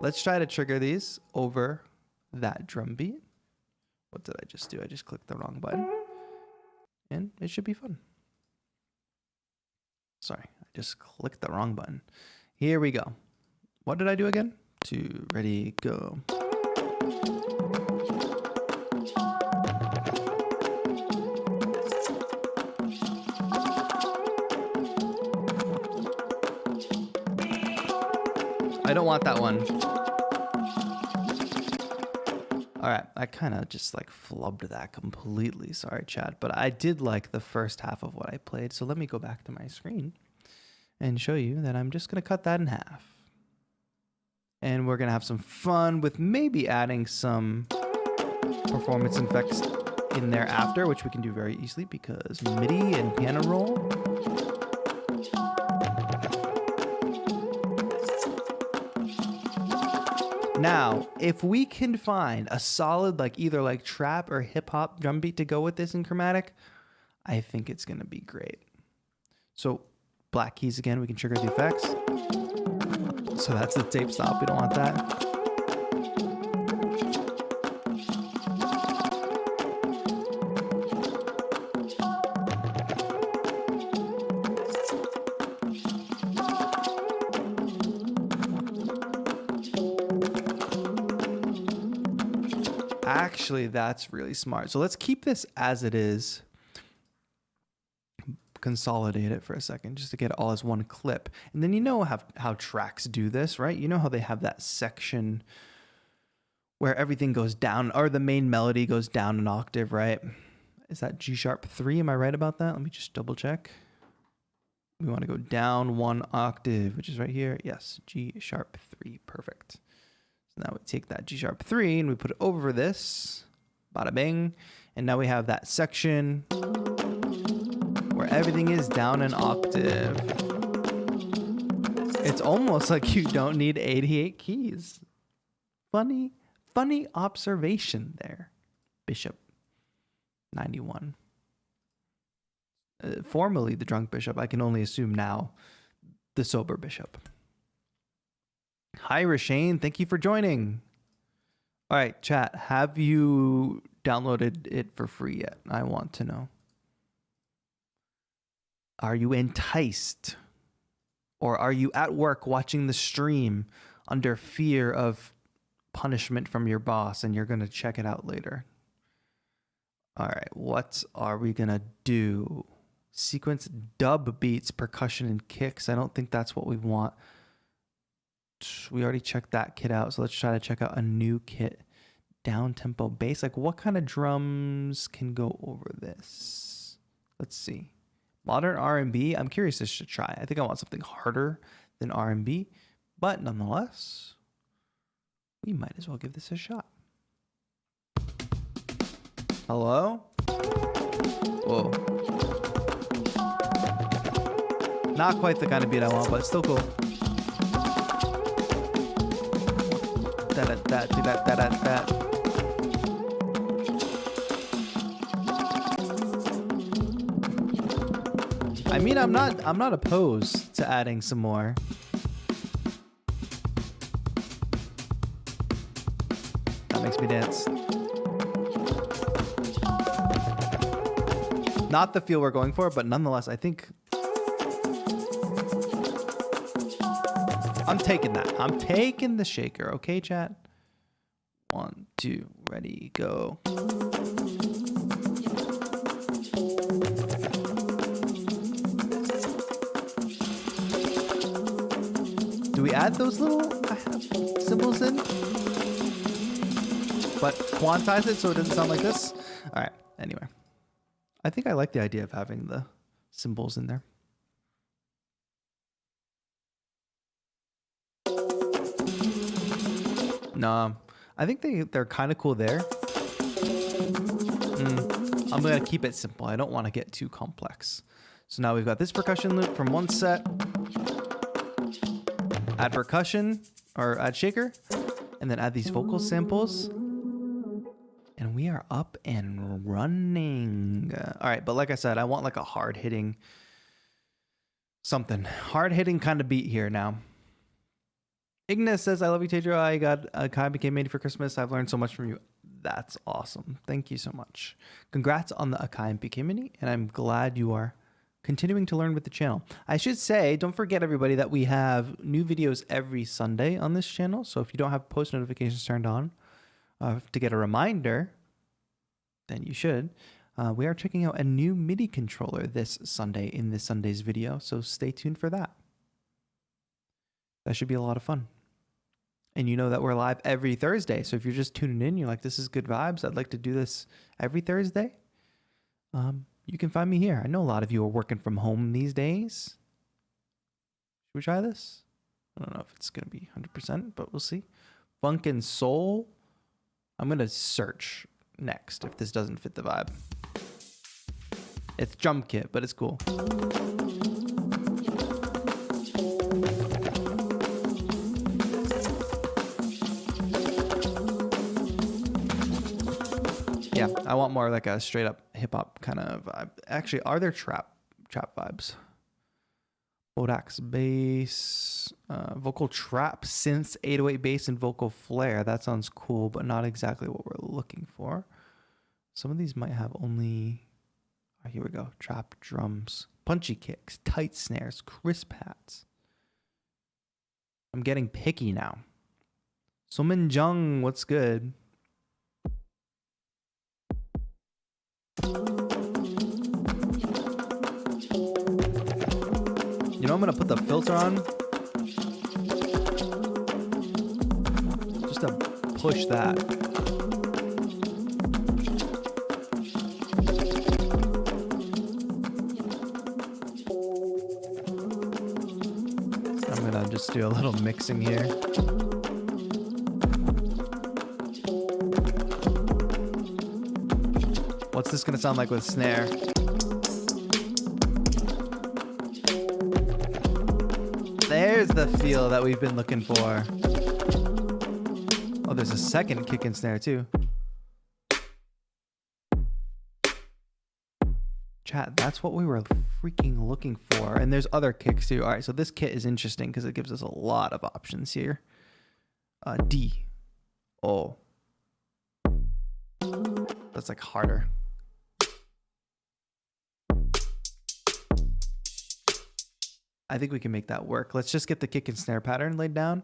Let's try to trigger these over that drum beat. What did I just do? I just clicked the wrong button. And it should be fun. Sorry, I just clicked the wrong button. Here we go. What did I do again? 2, ready, go. I don't want that one. All right, I kind of just like flubbed that completely. Sorry, Chad, but I did like the first half of what I played. So let me go back to my screen and show you that I'm just going to cut that in half. And we're going to have some fun with maybe adding some performance effects in there after, which we can do very easily because MIDI and piano roll. Now, if we can find a solid, like either like trap or hip hop drum beat to go with this in Chromatic, I think it's going to be great. So black keys again, we can trigger the effects. So that's the tape stop. We don't want that. Actually, that's really smart. So let's keep this as it is. Consolidate it for a second just to get it all as one clip. And then you know how tracks do this, right? You know how they have that section where everything goes down, or the main melody goes down an octave, right? Is that G#3? Am I right about that? Let me just double check. We want to go down 1 octave, which is right here. Yes, G#3. Perfect. So now we take that G#3 and we put it over this. Bada bing. And now we have that section where everything is down an octave. It's almost like you don't need 88 keys. Funny observation there. Bishop 91. Formerly the drunk bishop. I can only assume now the sober bishop. Hi, Rashane. Thank you for joining. All right, chat. Have you downloaded it for free yet? I want to know. Are you enticed? Or are you at work watching the stream under fear of punishment from your boss and you're going to check it out later? All right, what are we going to do? Sequence dub beats, percussion, and kicks. I don't think that's what we want. We already checked that kit out, so let's try to check out a new kit. Down tempo bass. Like, what kind of drums can go over this? Let's see. Modern R&B. I'm curious this to try. I think I want something harder than R&B, but nonetheless, we might as well give this a shot. Hello? Whoa. Not quite the kind of beat I want, but still cool. That. I mean, I'm not opposed to adding some more. makes me dance. Not the feel we're going for, but nonetheless, I think I'm taking that. I'm taking the shaker. Okay, chat? 1, 2, ready, go. Do we add those little symbols in? But quantize it so it doesn't sound like this? All right, anyway. I think I like the idea of having the symbols in there. No, I think they're kind of cool there. I'm going to keep it simple. I don't want to get too complex. So now we've got this percussion loop from one set. Add percussion, or add shaker, and then add these vocal samples. And we are up and running. All right, but like I said, I want like a hard-hitting something. Hard-hitting kind of beat here now. Ignis says, I love you, TAETRO. I got a Akai MPK made for Christmas. I've learned so much from you. That's awesome. Thank you so much. Congrats on the Akai MPK mini, and I'm glad you are continuing to learn with the channel. I should say, don't forget everybody that we have new videos every Sunday on this channel. So if you don't have post notifications turned on to get a reminder, then you should. We are checking out a new MIDI controller this Sunday in this Sunday's video. So stay tuned for that. That should be a lot of fun. And you know that we're live every Thursday. So if you're just tuning in, you're like, this is good vibes. I'd like to do this every Thursday. You can find me here. I know a lot of you are working from home these days. Should we try this? I don't know if it's going to be 100%, but we'll see. Funk and soul. I'm going to search next if this doesn't fit the vibe. It's drum kit, but it's cool. Yeah, I want more like a straight up hip hop kind of vibe. Actually, are there trap vibes? Bodax bass, vocal trap, synths, 808 bass, and vocal flare. That sounds cool, but not exactly what we're looking for. Some of these might have only, oh, here we go, trap drums, punchy kicks, tight snares, crisp hats. I'm getting picky now. Somin Jung, what's good? You know, I'm gonna put the filter on just to push that. I'm gonna just do a little mixing here. What's this gonna sound like with snare? There's the feel that we've been looking for. Oh, there's a second kick and snare too. Chat, that's what we were freaking looking for. And there's other kicks too. All right, so this kit is interesting because it gives us a lot of options here. D. O. That's like harder. I think we can make that work. Let's just get the kick and snare pattern laid down,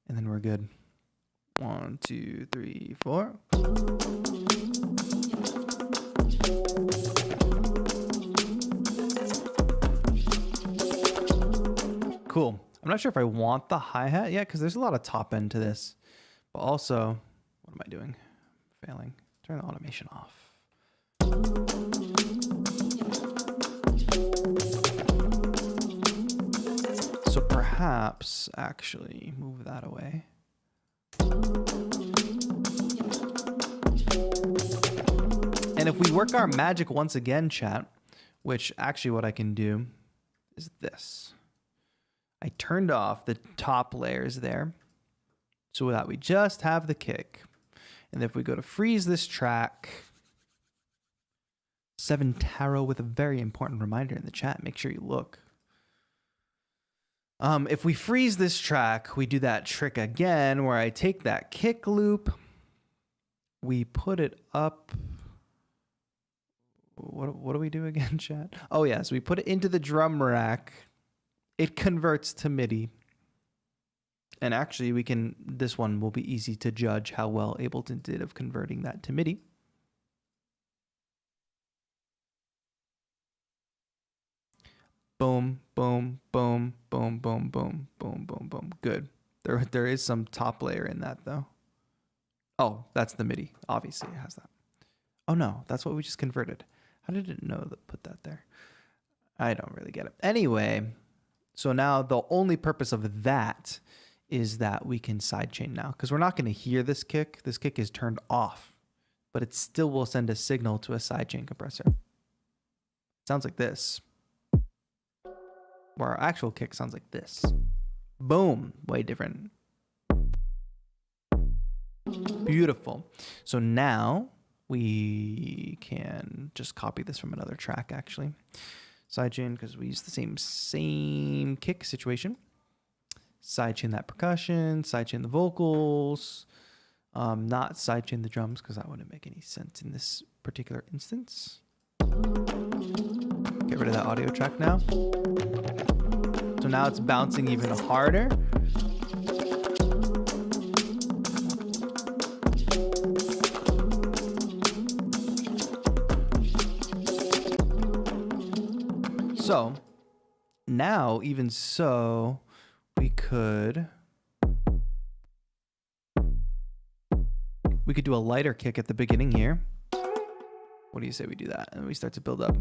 and then we're good. 1, 2, 3, 4. Cool. I'm not sure if I want the hi-hat yet, because there's a lot of top end to this. But also, what am I doing? Failing. Turn the automation off. So perhaps actually move that away. And if we work our magic once again, chat, which actually what I can do is this. I turned off the top layers there so that we just have the kick. And if we go to freeze this track, 7 Tarot with a very important reminder in the chat, make sure you look. If we freeze this track, we do that trick again where I take that kick loop we put it up. What do we do again, chat? Oh, yeah. So we put it into the drum rack. It converts to MIDI. And actually, this one will be easy to judge how well Ableton did of converting that to MIDI. Boom, boom, boom, boom, boom, boom, boom, boom, boom. Good. There is some top layer in that, though. Oh, that's the MIDI. Obviously, it has that. Oh, no. That's what we just converted. How did it know to put that there? I don't really get it. Anyway, so now the only purpose of that is that we can sidechain now, because we're not going to hear this kick. This kick is turned off, but it still will send a signal to a sidechain compressor. It sounds like this. Where our actual kick sounds like this. Boom. Way different. Beautiful. So now we can just copy this from another track, actually. Sidechain, because we use the same kick situation. Sidechain that percussion, sidechain the vocals, not sidechain the drums, because that wouldn't make any sense in this particular instance. Get rid of that audio track now. So now it's bouncing even harder. So now, even so, we could do a lighter kick at the beginning here. What do you say we do that? And we start to build up.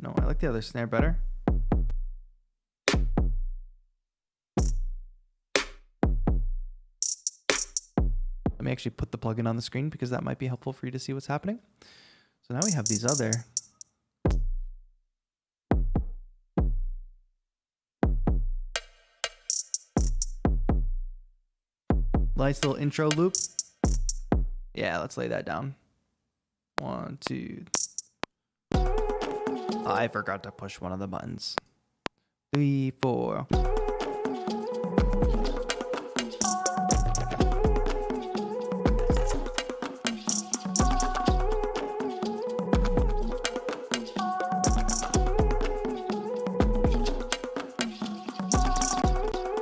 No, I like the other snare better. Let me actually put the plugin on the screen because that might be helpful for you to see what's happening. So now we have these other. Nice little intro loop. Yeah, let's lay that down. 1, 2. I forgot to push one of the buttons. 3, 4.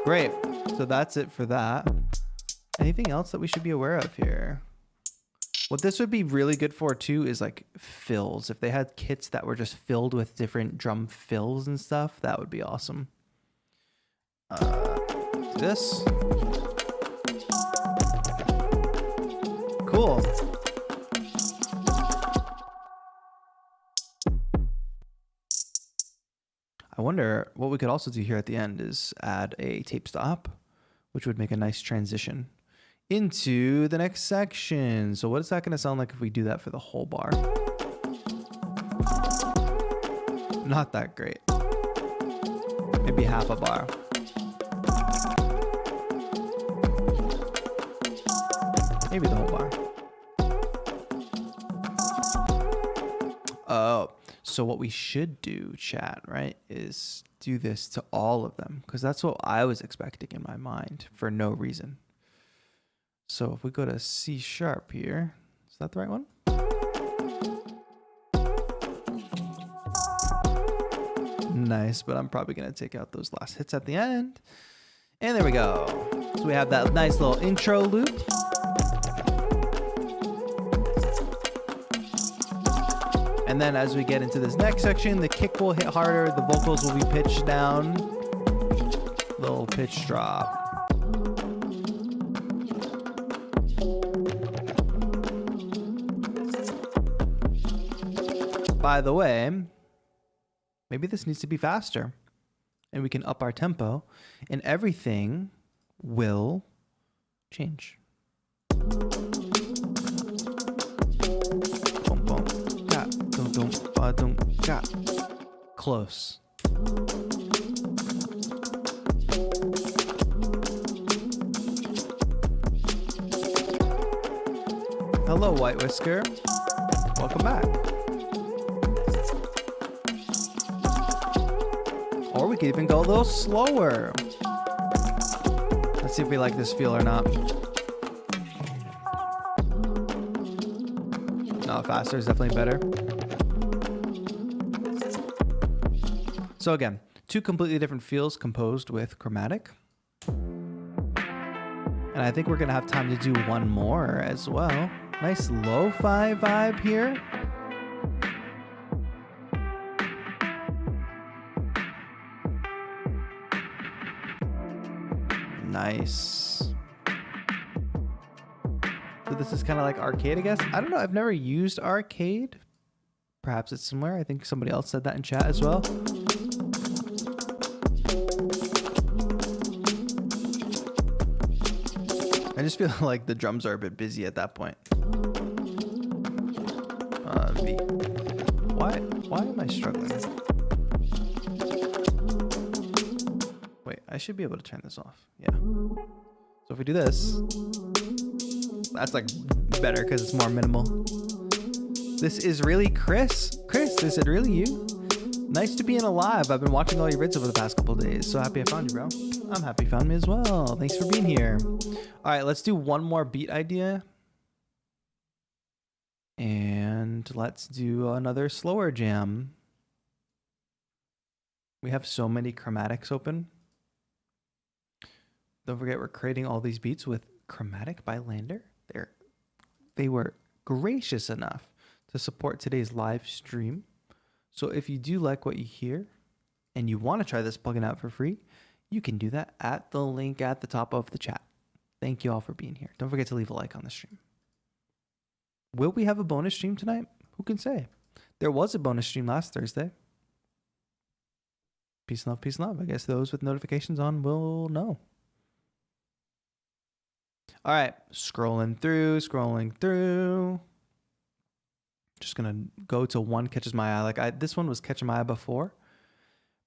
Great. So that's it for that. Anything else that we should be aware of here? What this would be really good for too is like fills. If they had kits that were just filled with different drum fills and stuff, that would be awesome. This. Cool. I wonder what we could also do here at the end is add a tape stop, which would make a nice transition into the next section. So what is that going to sound like if we do that for the whole bar? Not that great. Maybe half a bar. Maybe the whole bar. Oh, so what we should do, chat, right, is do this to all of them, because that's what I was expecting in my mind for no reason. So if we go to C sharp here, is that the right one? Nice, but I'm probably going to take out those last hits at the end. And there we go. So we have that nice little intro loop. And then as we get into this next section, the kick will hit harder, the vocals will be pitched down. Little pitch drop. By the way, maybe this needs to be faster and we can up our tempo and everything will change. Boom, boom, ga, dum, dum, ba, dum, ga. Close. Hello, White Whisker. Welcome back. Or we could even go a little slower. Let's see if we like this feel or not. Faster is definitely better. So again, two completely different feels composed with Chromatic. And I think we're gonna have time to do one more as well. Nice lo-fi vibe here. Nice. So this is kind of like arcade, I guess. I don't know. I've never used arcade. Perhaps it's similar. I think somebody else said that in chat as well. I just feel like the drums are a bit busy at that point. V. Why am I struggling? Wait, I should be able to turn this off. Yeah. So if we do this, that's like better because it's more minimal. This is really Chris. Chris, is it really you? Nice to be in alive. I've been watching all your vids over the past couple of days. So happy I found you, bro. I'm happy you found me as well. Thanks for being here. All right, let's do one more beat idea. And let's do another slower jam. We have so many chromatics open. Don't forget, we're creating all these beats with Chromatic by LANDR. They were gracious enough to support today's live stream. So if you do like what you hear and you want to try this plugin out for free, you can do that at the link at the top of the chat. Thank you all for being here. Don't forget to leave a like on the stream. Will we have a bonus stream tonight? Who can say? There was a bonus stream last Thursday. Peace and love, peace and love. I guess those with notifications on will know. All right, scrolling through. Just gonna go to one catches my eye. This one was catching my eye before.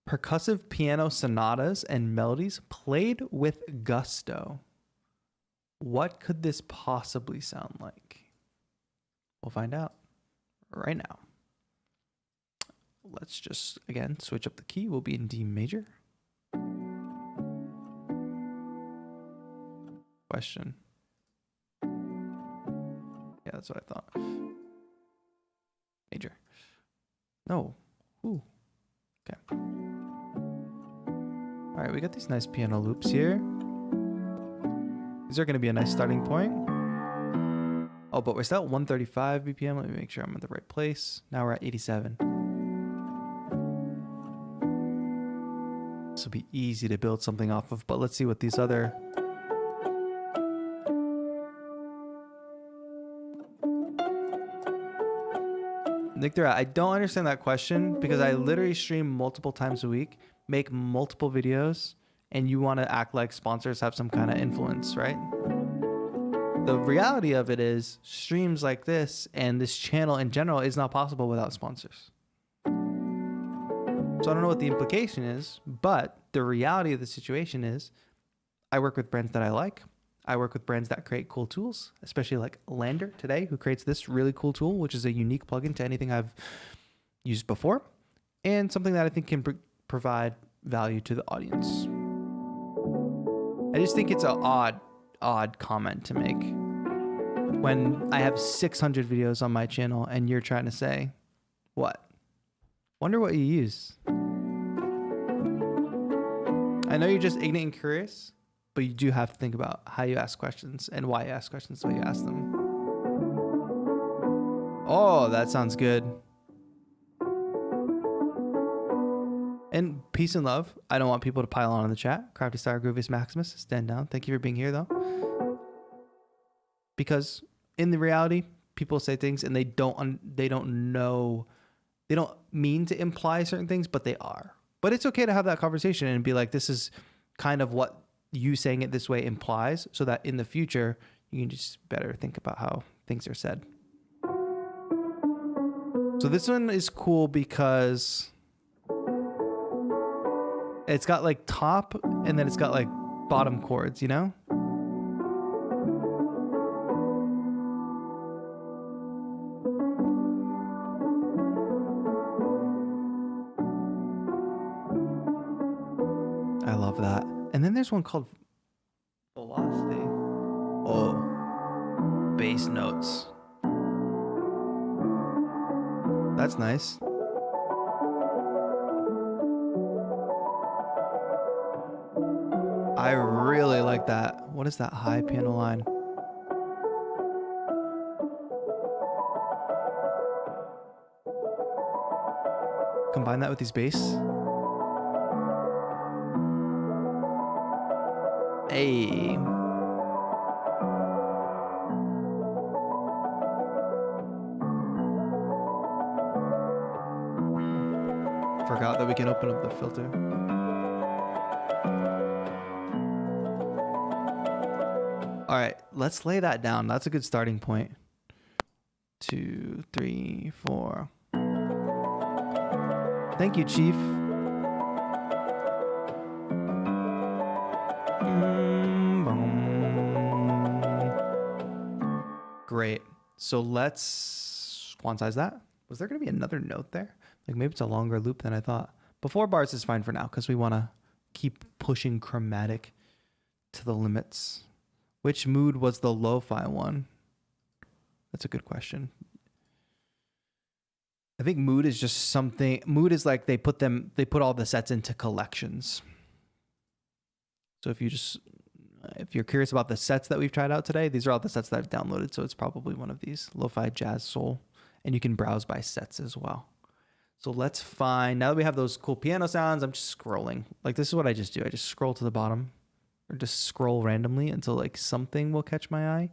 Percussive piano sonatas and melodies played with gusto. What could this possibly sound like? We'll find out right now. Let's just, again, switch up the key. We'll be in D major. Question. Yeah, that's what I thought. Major. No. Ooh. Okay. All right, we got these nice piano loops here. These are going to be a nice starting point. Oh, but we're still at 135 BPM. Let me make sure I'm at the right place. Now we're at 87. This will be easy to build something off of, but let's see what these other... Nick, I don't understand that question because I literally stream multiple times a week, make multiple videos, and you want to act like sponsors have some kind of influence, right? The reality of it is streams like this and this channel in general is not possible without sponsors. So I don't know what the implication is, but the reality of the situation is I work with brands that I like. I work with brands that create cool tools, especially like LANDR today, who creates this really cool tool, which is a unique plugin to anything I've used before, and something that I think can provide value to the audience. I just think it's an odd comment to make when I have 600 videos on my channel and you're trying to say, what? Wonder what you use. I know you're just ignorant and curious, but you do have to think about how you ask questions and why you ask questions the way you ask them. Oh, that sounds good. And peace and love. I don't want people to pile on in the chat. Crafty Star Groovius Maximus, stand down. Thank you for being here, though. Because in the reality, people say things and they don't know, they don't mean to imply certain things, but they are. But it's okay to have that conversation and be like, this is kind of what you saying it this way implies, so that in the future you can just better think about how things are said. So this one is cool because it's got like top and then it's got like bottom chords, you know? I love that. And then there's one called Velocity. Oh, bass notes. That's nice. I really like that. What is that high piano line? Combine that with these bass. Hey. Forgot that we can open up the filter. All right, let's lay that down. That's a good starting point. 2, 3, 4. Thank you, Chief. Great. So let's quantize that. Was there going to be another note there? Like maybe it's a longer loop than I thought. But 4 bars is fine for now because we want to keep pushing chromatic to the limits. Which mood was the lo-fi one? That's a good question. I think mood is just something. Mood is like they put all the sets into collections. So if you're curious about the sets that we've tried out today, these are all the sets that I've downloaded. So it's probably one of these, lo-fi, jazz, soul, and you can browse by sets as well. So let's find, now that we have those cool piano sounds, I'm just scrolling. Like this is what I just do. I just scroll to the bottom or just scroll randomly until like something will catch my eye.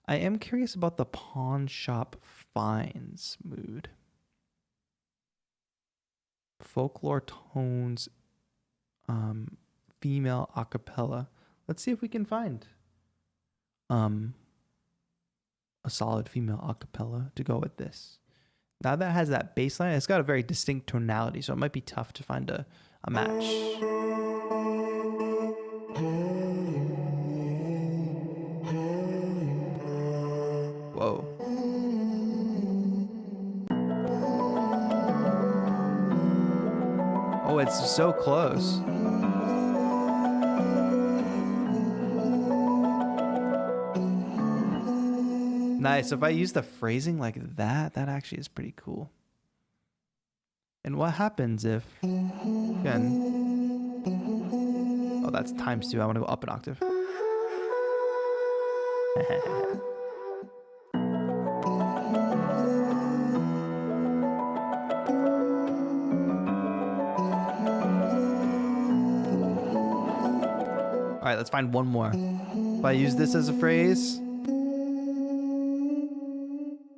I am curious about the pawn shop finds mood. Folklore tones, female a cappella. Let's see if we can find a solid female a cappella to go with this. Now that has that bass line, it's got a very distinct tonality, so it might be tough to find a match. Whoa. Oh, it's so close. Nice. If I use the phrasing like that, that actually is pretty cool. And what happens if, again, oh, that's ×2. I want to go up an octave. All right, let's find one more. If I use this as a phrase,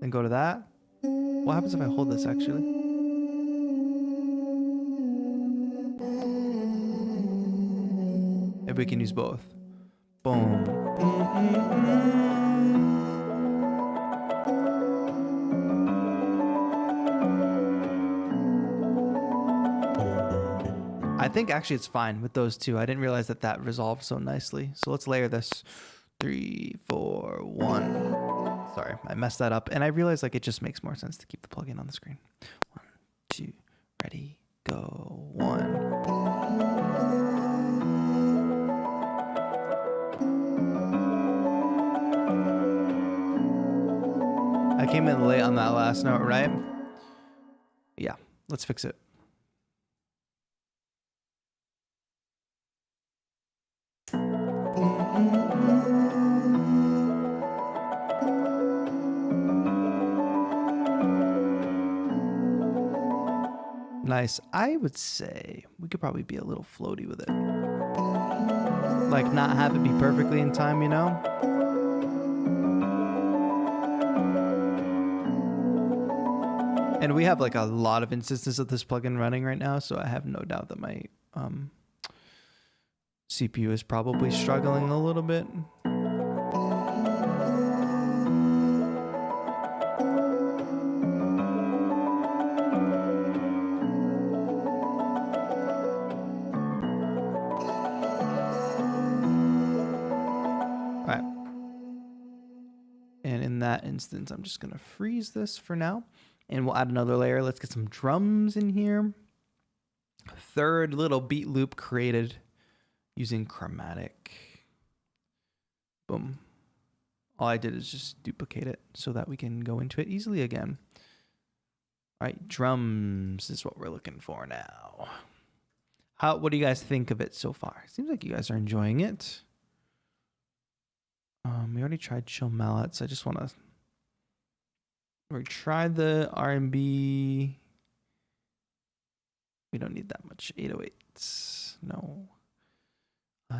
then go to that. What happens if I hold this actually? Maybe we can use both. Boom. I think actually it's fine with those two. I didn't realize that that resolved so nicely. So let's layer this. 3, 4, 1. Sorry, I messed that up. And I realized like it just makes more sense to keep the plugin on the screen. 1, 2, ready, go. 1. I came in late on that last note, right? Yeah, let's fix it. Nice. I would say we could probably be a little floaty with it. Like not have it be perfectly in time, you know? And we have like a lot of instances of this plugin running right now, so I have no doubt that my CPU is probably struggling a little bit. Instance, I'm just gonna freeze this for now and we'll add another layer. Let's get some drums in here. Third little beat loop created using Chromatic. Boom. All I did is just duplicate it so that we can go into it easily again. All right, drums is what we're looking for now. What do you guys think of it so far? Seems like you guys are enjoying it. We already tried chill mallets. I just want to. We tried the R&B. We don't need that much 808s. No.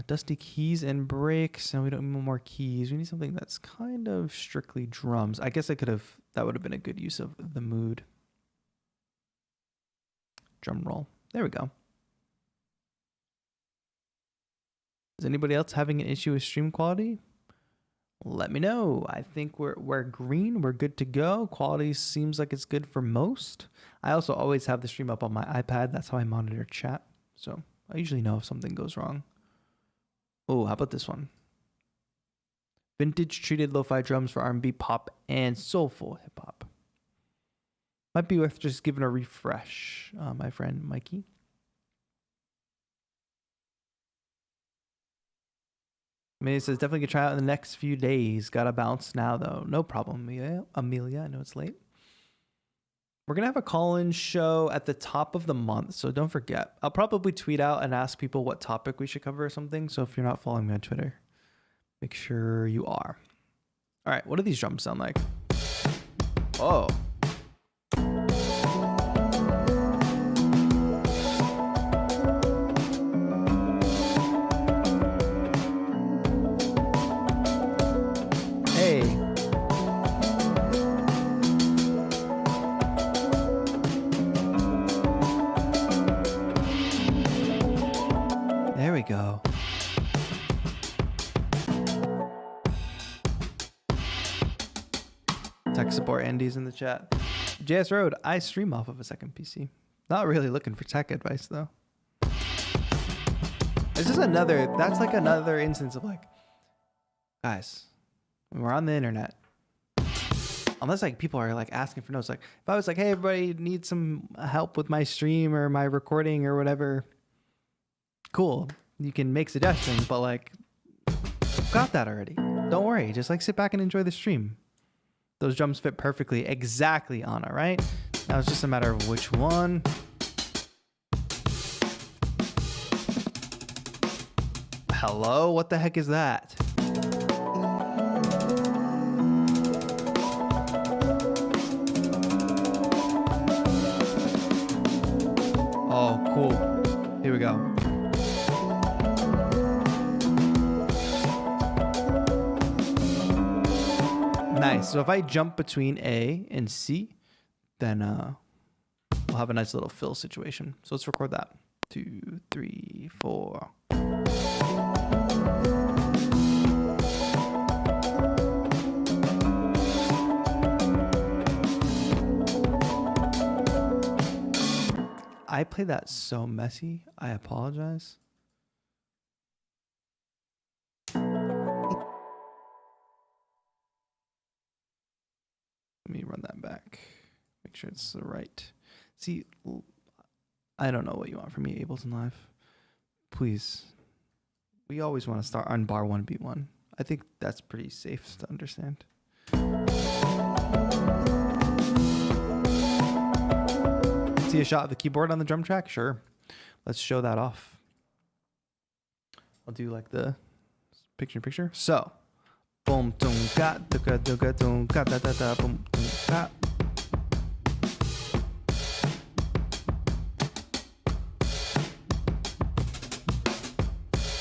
Dusty keys and breaks. No, we don't need more keys. We need something that's kind of strictly drums. I guess that would have been a good use of the mood. Drum roll. There we go. Is anybody else having an issue with stream quality? Let me know. I think we're green. We're good to go. Quality seems like it's good for most. I also always have the stream up on my iPad. That's how I monitor chat. So I usually know if something goes wrong. Oh, how about this one? Vintage treated lo-fi drums for R&B, pop, and soulful hip hop. Might be worth just giving a refresh, my friend Mikey. Amelia says, definitely could try out in the next few days. Gotta bounce now, though. No problem, Amelia. I know it's late. We're going to have a call-in show at the top of the month, so don't forget. I'll probably tweet out and ask people what topic we should cover or something, so if you're not following me on Twitter, make sure you are. All right, what do these drums sound like? Oh. Go. Tech support Andy's in the chat. JS Road, I stream off of a second PC. Not really looking for tech advice though. This is that's like another instance of like, guys, when we're on the internet, unless like people are like asking for notes, like if I was like, hey, everybody needs some help with my stream or my recording or whatever, cool. You can make suggestions, but like, I've got that already. Don't worry. Just like sit back and enjoy the stream. Those drums fit perfectly, exactly on it, right? Now it's just a matter of which one. Hello? What the heck is that? Oh, cool. Here we go. Nice. So if I jump between A and C, then we'll have a nice little fill situation. So let's record that. 2, 3, 4. I play that so messy. I apologize. Let me run that back. Make sure it's the right. See, I don't know what you want from me, Ableton Live. Please. We always want to start on bar 1, beat 1. I think that's pretty safe to understand. See a shot of the keyboard on the drum track? Sure. Let's show that off. I'll do like the picture. So. Boom, boom, ga, duga, duga, dum, ga, da, da, da, boom, boom, ga.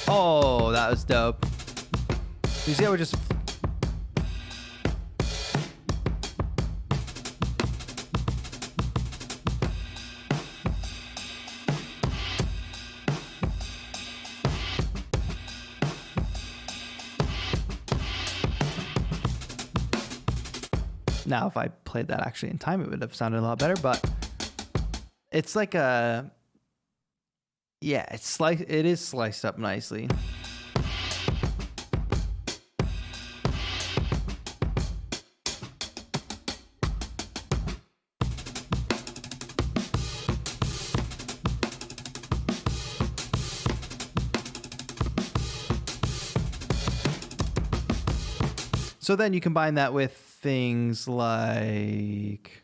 Oh, that was dope. You see how we're just... Now, if I played that actually in time, it would have sounded a lot better, but it's like a... Yeah, it is sliced up nicely. So then you combine that with things like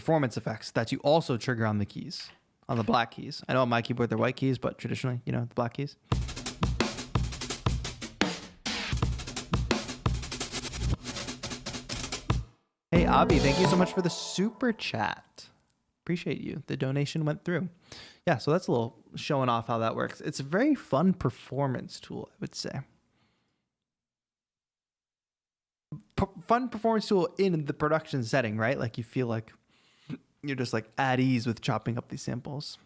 performance effects that you also trigger on the keys, on the black keys. I know on my keyboard they're white keys, but traditionally, you know, the black keys. Hey, Abby, thank you so much for the super chat. Appreciate you. The donation went through. Yeah, so that's a little showing off how that works. It's a very fun performance tool, I would say. Fun performance tool in the production setting, right? Like you feel like you're just like at ease with chopping up these samples.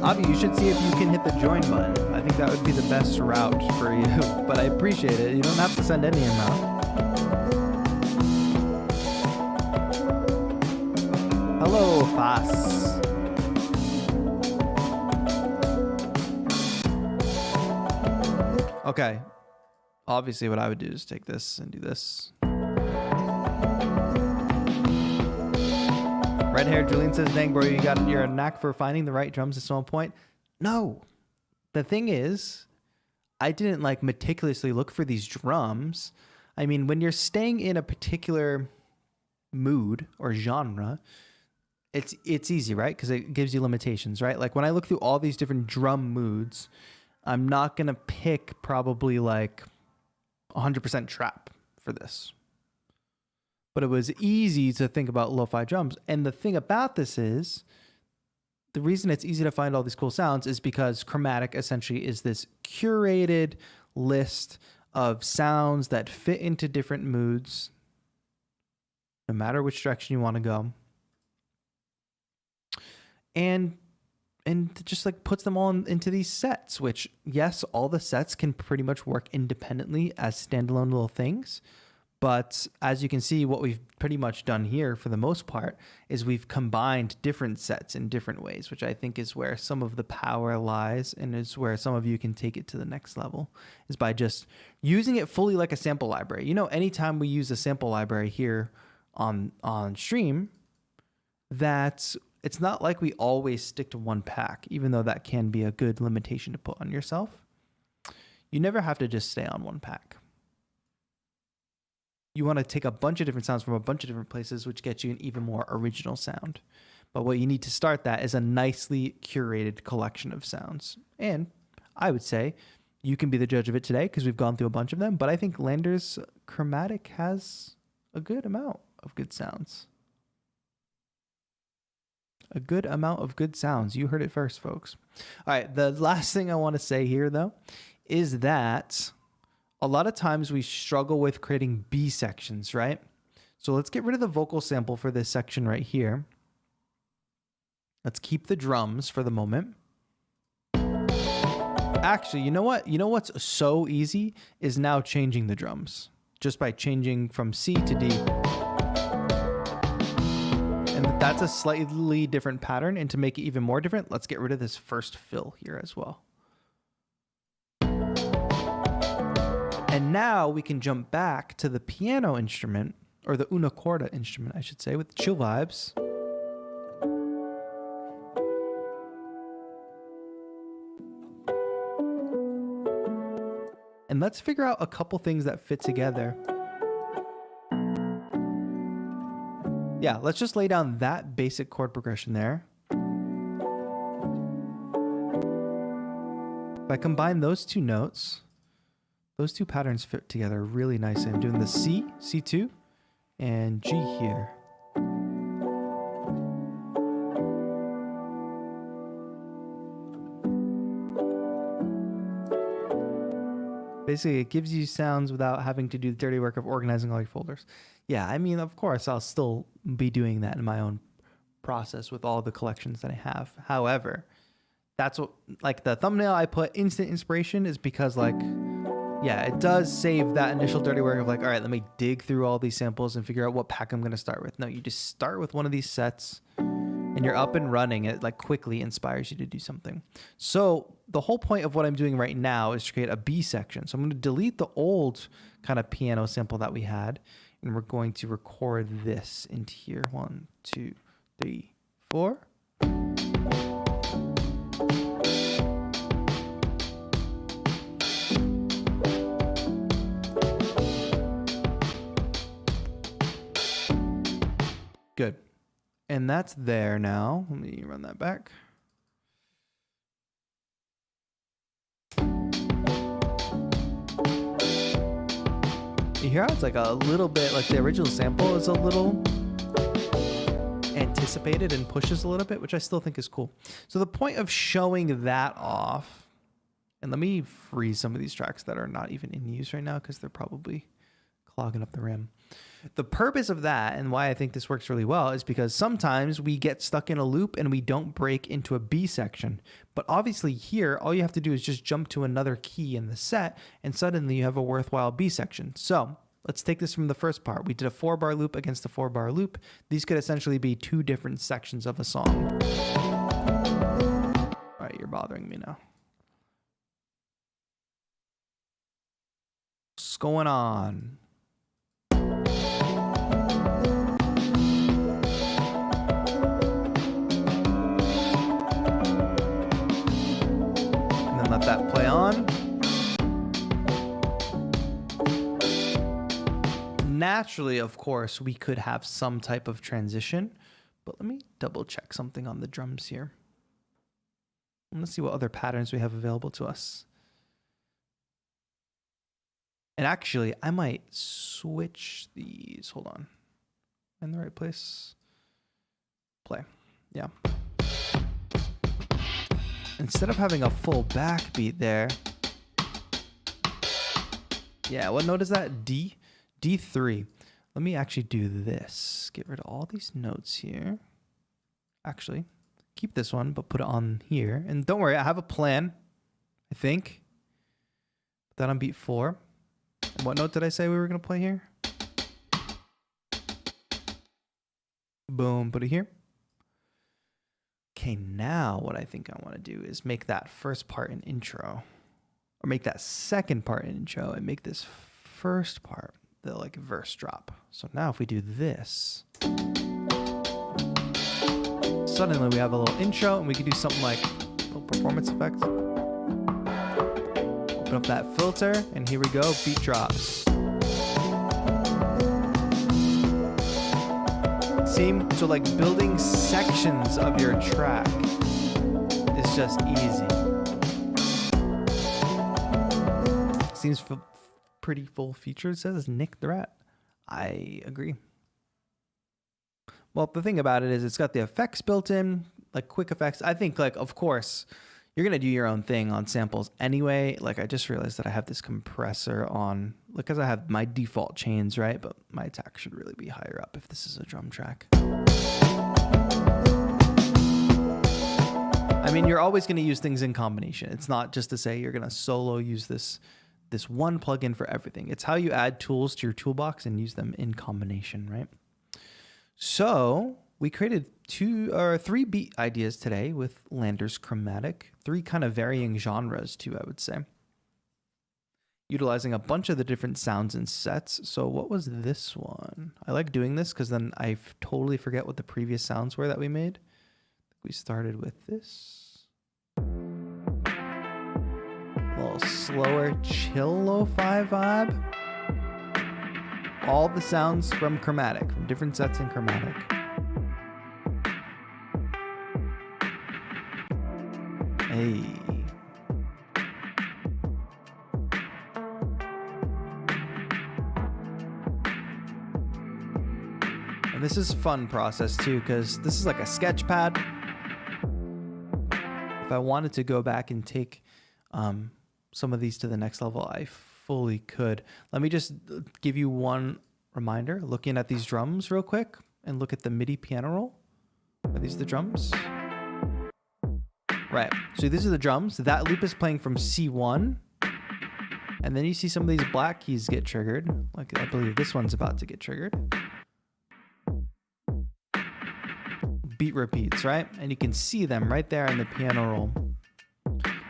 Avi, you should see if you can hit the join button. I think that would be the best route for you, but I appreciate it. You don't have to send any amount. Hello, Paz. Okay, obviously what I would do is take this and do this. Red hair Julian says, dang bro, you're a knack for finding the right drums at some point. No, the thing is, I didn't like meticulously look for these drums. I mean, when you're staying in a particular mood or genre, it's easy, right? Because it gives you limitations, right? Like when I look through all these different drum moods, I'm not going to pick probably like 100% trap for this. But it was easy to think about lo-fi drums. And the thing about this is, the reason it's easy to find all these cool sounds is because Chromatic essentially is this curated list of sounds that fit into different moods, no matter which direction you want to go. And just like puts them all into these sets, which yes, all the sets can pretty much work independently as standalone little things. But as you can see, what we've pretty much done here for the most part is we've combined different sets in different ways, which I think is where some of the power lies and is where some of you can take it to the next level, is by just using it fully like a sample library. You know, anytime we use a sample library here on stream, that it's not like we always stick to one pack, even though that can be a good limitation to put on yourself. You never have to just stay on one pack. You want to take a bunch of different sounds from a bunch of different places, which gets you an even more original sound. But what you need to start that is a nicely curated collection of sounds. And I would say you can be the judge of it today because we've gone through a bunch of them, but I think LANDR's Chromatic has a good amount of good sounds. A good amount of good sounds. You heard it first, folks. All right, the last thing I want to say here, though, is that a lot of times we struggle with creating B sections, right? So let's get rid of the vocal sample for this section right here. Let's keep the drums for the moment. Actually, you know what? You know what's so easy is now changing the drums just by changing from C to D. And that's a slightly different pattern. And to make it even more different, let's get rid of this first fill here as well. And now we can jump back to the piano instrument, or the una corda instrument, I should say, with chill vibes. And let's figure out a couple things that fit together. Yeah, let's just lay down that basic chord progression there. If I combine those two notes, those two patterns fit together really nicely. I'm doing the C, C2, and G here. Basically, it gives you sounds without having to do the dirty work of organizing all your folders. Yeah, I mean, of course, I'll still be doing that in my own process with all the collections that I have. However, that's what, like the thumbnail I put instant inspiration is because like, yeah, it does save that initial dirty work of like, all right, let me dig through all these samples and figure out what pack I'm going to start with. No, you just start with one of these sets and you're up and running. It like quickly inspires you to do something. So the whole point of what I'm doing right now is to create a B section. So I'm going to delete the old kind of piano sample that we had, and we're going to record this into here. 1, 2, 3, 4. And that's there now. Let me run that back. You hear how it's like a little bit, like the original sample is a little anticipated and pushes a little bit, which I still think is cool. So the point of showing that off, and let me freeze some of these tracks that are not even in use right now because they're probably clogging up the RAM. The purpose of that and why I think this works really well is because sometimes we get stuck in a loop and we don't break into a B section. But obviously here, all you have to do is just jump to another key in the set and suddenly you have a worthwhile B section. So let's take this from the first part. We did a 4-bar loop against a 4-bar loop. These could essentially be 2 different sections of a song. All right, you're bothering me now. What's going on? Let that play on. Naturally, of course, we could have some type of transition, but let me double check something on the drums here. Let's see what other patterns we have available to us. And actually, I might switch these. Hold on. In the right place. Play. Yeah. Instead of having a full backbeat there. Yeah, what note is that? D? D3. Let me actually do this. Get rid of all these notes here. Actually, keep this one, but put it on here. And don't worry, I have a plan, I think. Put that on beat 4. And what note did I say we were going to play here? Boom, put it here. Okay, now what I think I want to do is make that first part an intro. Or make that second part an intro and make this first part the like verse drop. So now if we do this, suddenly we have a little intro and we can do something like a little performance effect. Open up that filter and here we go, beat drops. See? So like building sections of your track is just easy. Seems pretty full featured, says Nick the Rat. I agree. Well, the thing about it is it's got the effects built in, like quick effects. I think like, of course, you're going to do your own thing on samples anyway. Like I just realized that I have this compressor on, because I have my default chains, right? But my attack should really be higher up if this is a drum track. I mean, you're always going to use things in combination. It's not just to say you're going to solo use this one plugin for everything. It's how you add tools to your toolbox and use them in combination, right? So we created 3 beat ideas today with LANDR's Chromatic. 3 kind of varying genres too, I would say. Utilizing a bunch of the different sounds and sets. So what was this one? I like doing this because then I totally forget what the previous sounds were that we made. We started with this. A little slower, chill lo-fi vibe. All the sounds from Chromatic, from different sets in Chromatic. Hey. And this is a fun process too, because this is like a sketch pad. If I wanted to go back and take some of these to the next level, I fully could. Let me just give you one reminder. Looking at these drums real quick and look at the MIDI piano roll. Are these the drums? Right. So these are the drums. That loop is playing from C1. And then you see some of these black keys get triggered. Like I believe this one's about to get triggered. Beat repeats, right? And you can see them right there in the piano roll.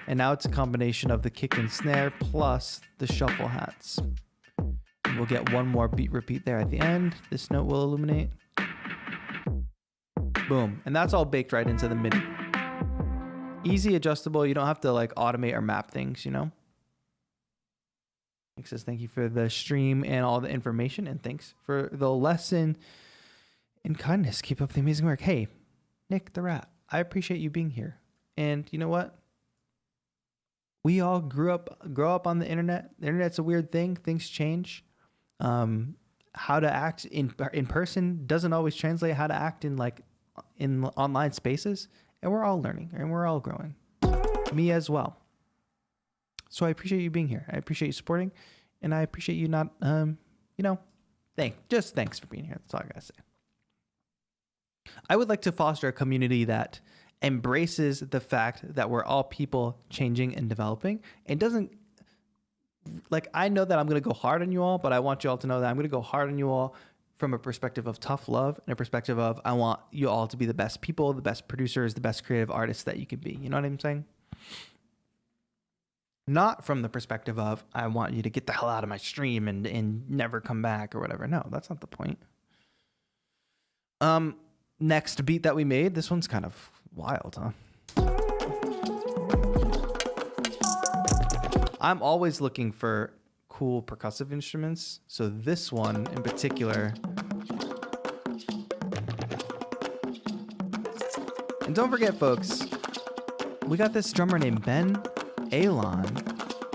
And now it's a combination of the kick and snare plus the shuffle hats. And we'll get one more beat repeat there at the end. This note will illuminate. Boom. And that's all baked right into the MIDI. Easy, adjustable. You don't have to like automate or map things, you know? Nick says, thank you for the stream and all the information. And thanks for the lesson. and kindness. Keep up the amazing work. Hey, Nick the Rat, I appreciate you being here. And you know what? We all grow up on the internet. The internet's a weird thing. Things change. How to act in person doesn't always translate how to act in online spaces. And we're all learning and we're all growing. Me as well. So I appreciate you being here. I appreciate you supporting, and I appreciate you not, thanks for being here. That's all I gotta say. I would like to foster a community that embraces the fact that we're all people changing and developing, and doesn't, I know that I'm going to go hard on you all, but I want you all to know that I'm going to go hard on you all from a perspective of tough love and a perspective of I want you all to be the best people, the best producers, the best creative artists that you can be. You know what I'm saying? Not from the perspective of I want you to get the hell out of my stream and never come back or whatever. No, that's not the point. Next beat that we made, this one's kind of wild, huh? I'm always looking for cool percussive instruments, so this one in particular. And don't forget, folks, we got this drummer named Ben Alon,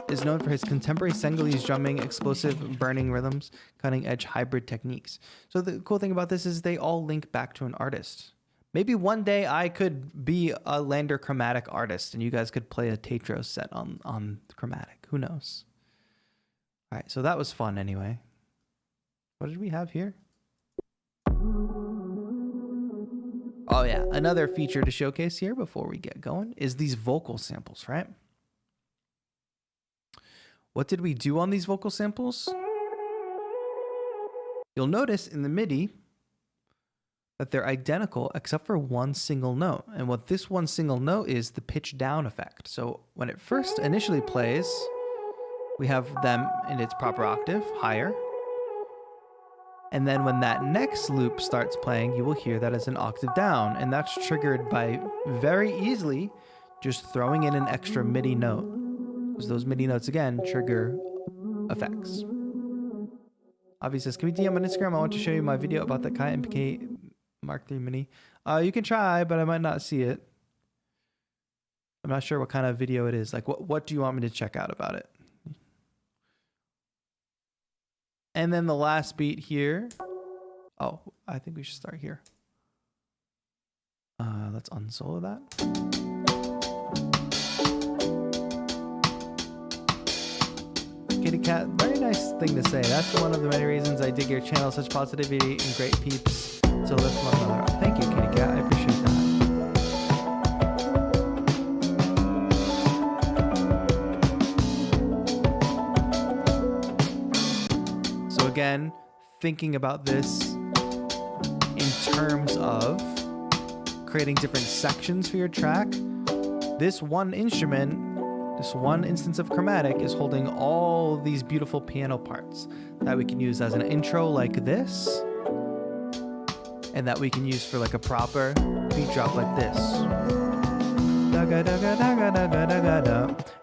is known for his contemporary Senegalese drumming, explosive burning rhythms, cutting-edge hybrid techniques. So the cool thing about this is they all link back to an artist. Maybe one day I could be a LANDR Chromatic artist and you guys could play a TAETRO set on Chromatic. Who knows? All right, so that was fun anyway. What did we have here? Oh yeah, another feature to showcase here before we get going is these vocal samples, right? What did we do on these vocal samples? You'll notice in the MIDI that they're identical except for one single note. And what this one single note is the pitch down effect. So when it first initially plays, we have them in its proper octave, higher. And then when that next loop starts playing, you will hear that as an octave down. And that's triggered by very easily just throwing in an extra MIDI note. Because those MIDI notes, again, trigger effects. Avi says, can we DM on Instagram? I want to show you my video about the Akai MPK Mark III Mini. You can try, but I might not see it. I'm not sure what kind of video it is. Like, what do you want me to check out about it? And then the last beat here. Oh, I think we should start here. Let's unsolo that. Kitty Cat, very nice thing to say. That's one of the many reasons I dig your channel. Such positivity and great peeps to lift one another up. Thank you, Kitty Cat. I appreciate that. So again, thinking about this in terms of creating different sections for your track, this one instrument, this one instance of Chromatic is holding all these beautiful piano parts that we can use as an intro like this, and that we can use for like a proper beat drop like this.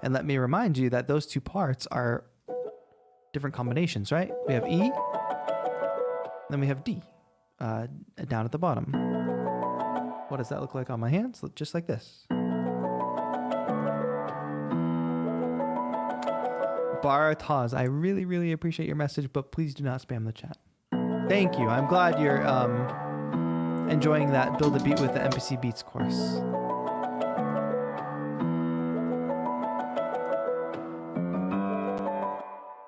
And let me remind you that those two parts are different combinations, right? We have E, then we have D down at the bottom. What does that look like on my hands? Just like this. Barataz, I really, really appreciate your message, but please do not spam the chat. Thank you. I'm glad you're enjoying that Build a Beat with the MPC Beats course.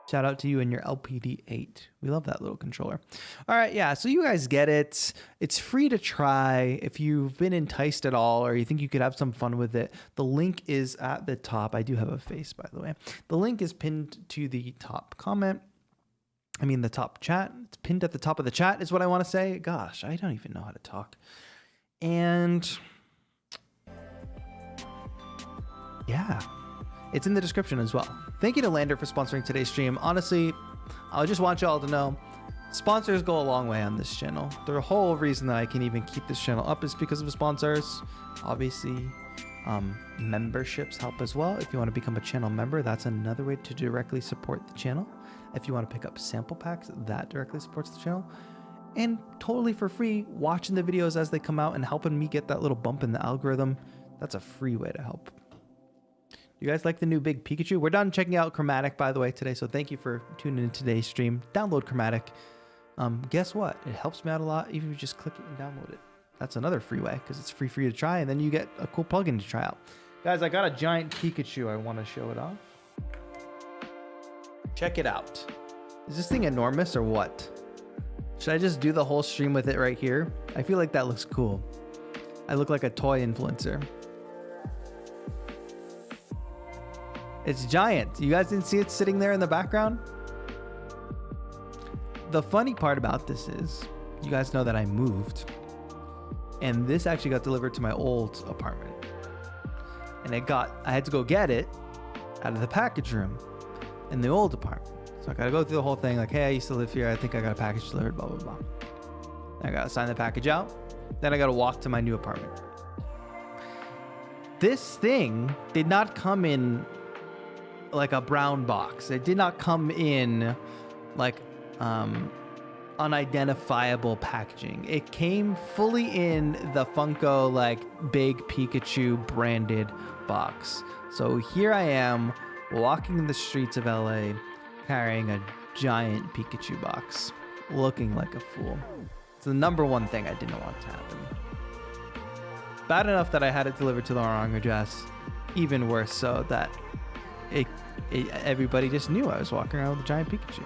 Shout out to you and your LPD8. We love that little controller. All right, yeah, so you guys get it. It's free to try. If you've been enticed at all or you think you could have some fun with it, the link is at the top. I do have a face, by the way. The link is pinned to the top comment. I mean, the top chat. It's pinned at the top of the chat is what I want to say. Gosh, I don't even know how to talk. And yeah, it's in the description as well. Thank you to LANDR for sponsoring today's stream. Honestly, I just want you all to know, sponsors go a long way on this channel. The whole reason that I can even keep this channel up is because of sponsors. Obviously, memberships help as well. If you want to become a channel member, that's another way to directly support the channel. If you want to pick up sample packs, that directly supports the channel. and totally for free, watching the videos as they come out and helping me get that little bump in the algorithm. That's a free way to help. You guys like the new big Pikachu? We're done checking out Chromatic, by the way, today. So thank you for tuning in today's stream. Download Chromatic. Guess what? It helps me out a lot, even if you just click it and download it. That's another free way, because it's free for you to try, and then you get a cool plugin to try out. Guys, I got a giant Pikachu. I want to show it off. Check it out. Is this thing enormous or what? Should I just do the whole stream with it right here? I feel like that looks cool. I look like a toy influencer. It's giant. You guys didn't see it sitting there in the background? The funny part about this is, you guys know that I moved. And this actually got delivered to my old apartment. And I had to go get it out of the package room in the old apartment. So I gotta go through the whole thing like, hey, I used to live here. I think I got a package delivered, blah, blah, blah. I gotta sign the package out. Then I gotta walk to my new apartment. This thing did not come in like a brown box. It did not come in like unidentifiable packaging. It came fully in the Funko like big Pikachu branded box. So here I am walking in the streets of LA carrying a giant Pikachu box, looking like a fool. It's the number one thing I didn't want to happen. Bad enough that I had it delivered to the wrong address. Even worse so that everybody just knew I was walking around with a giant Pikachu.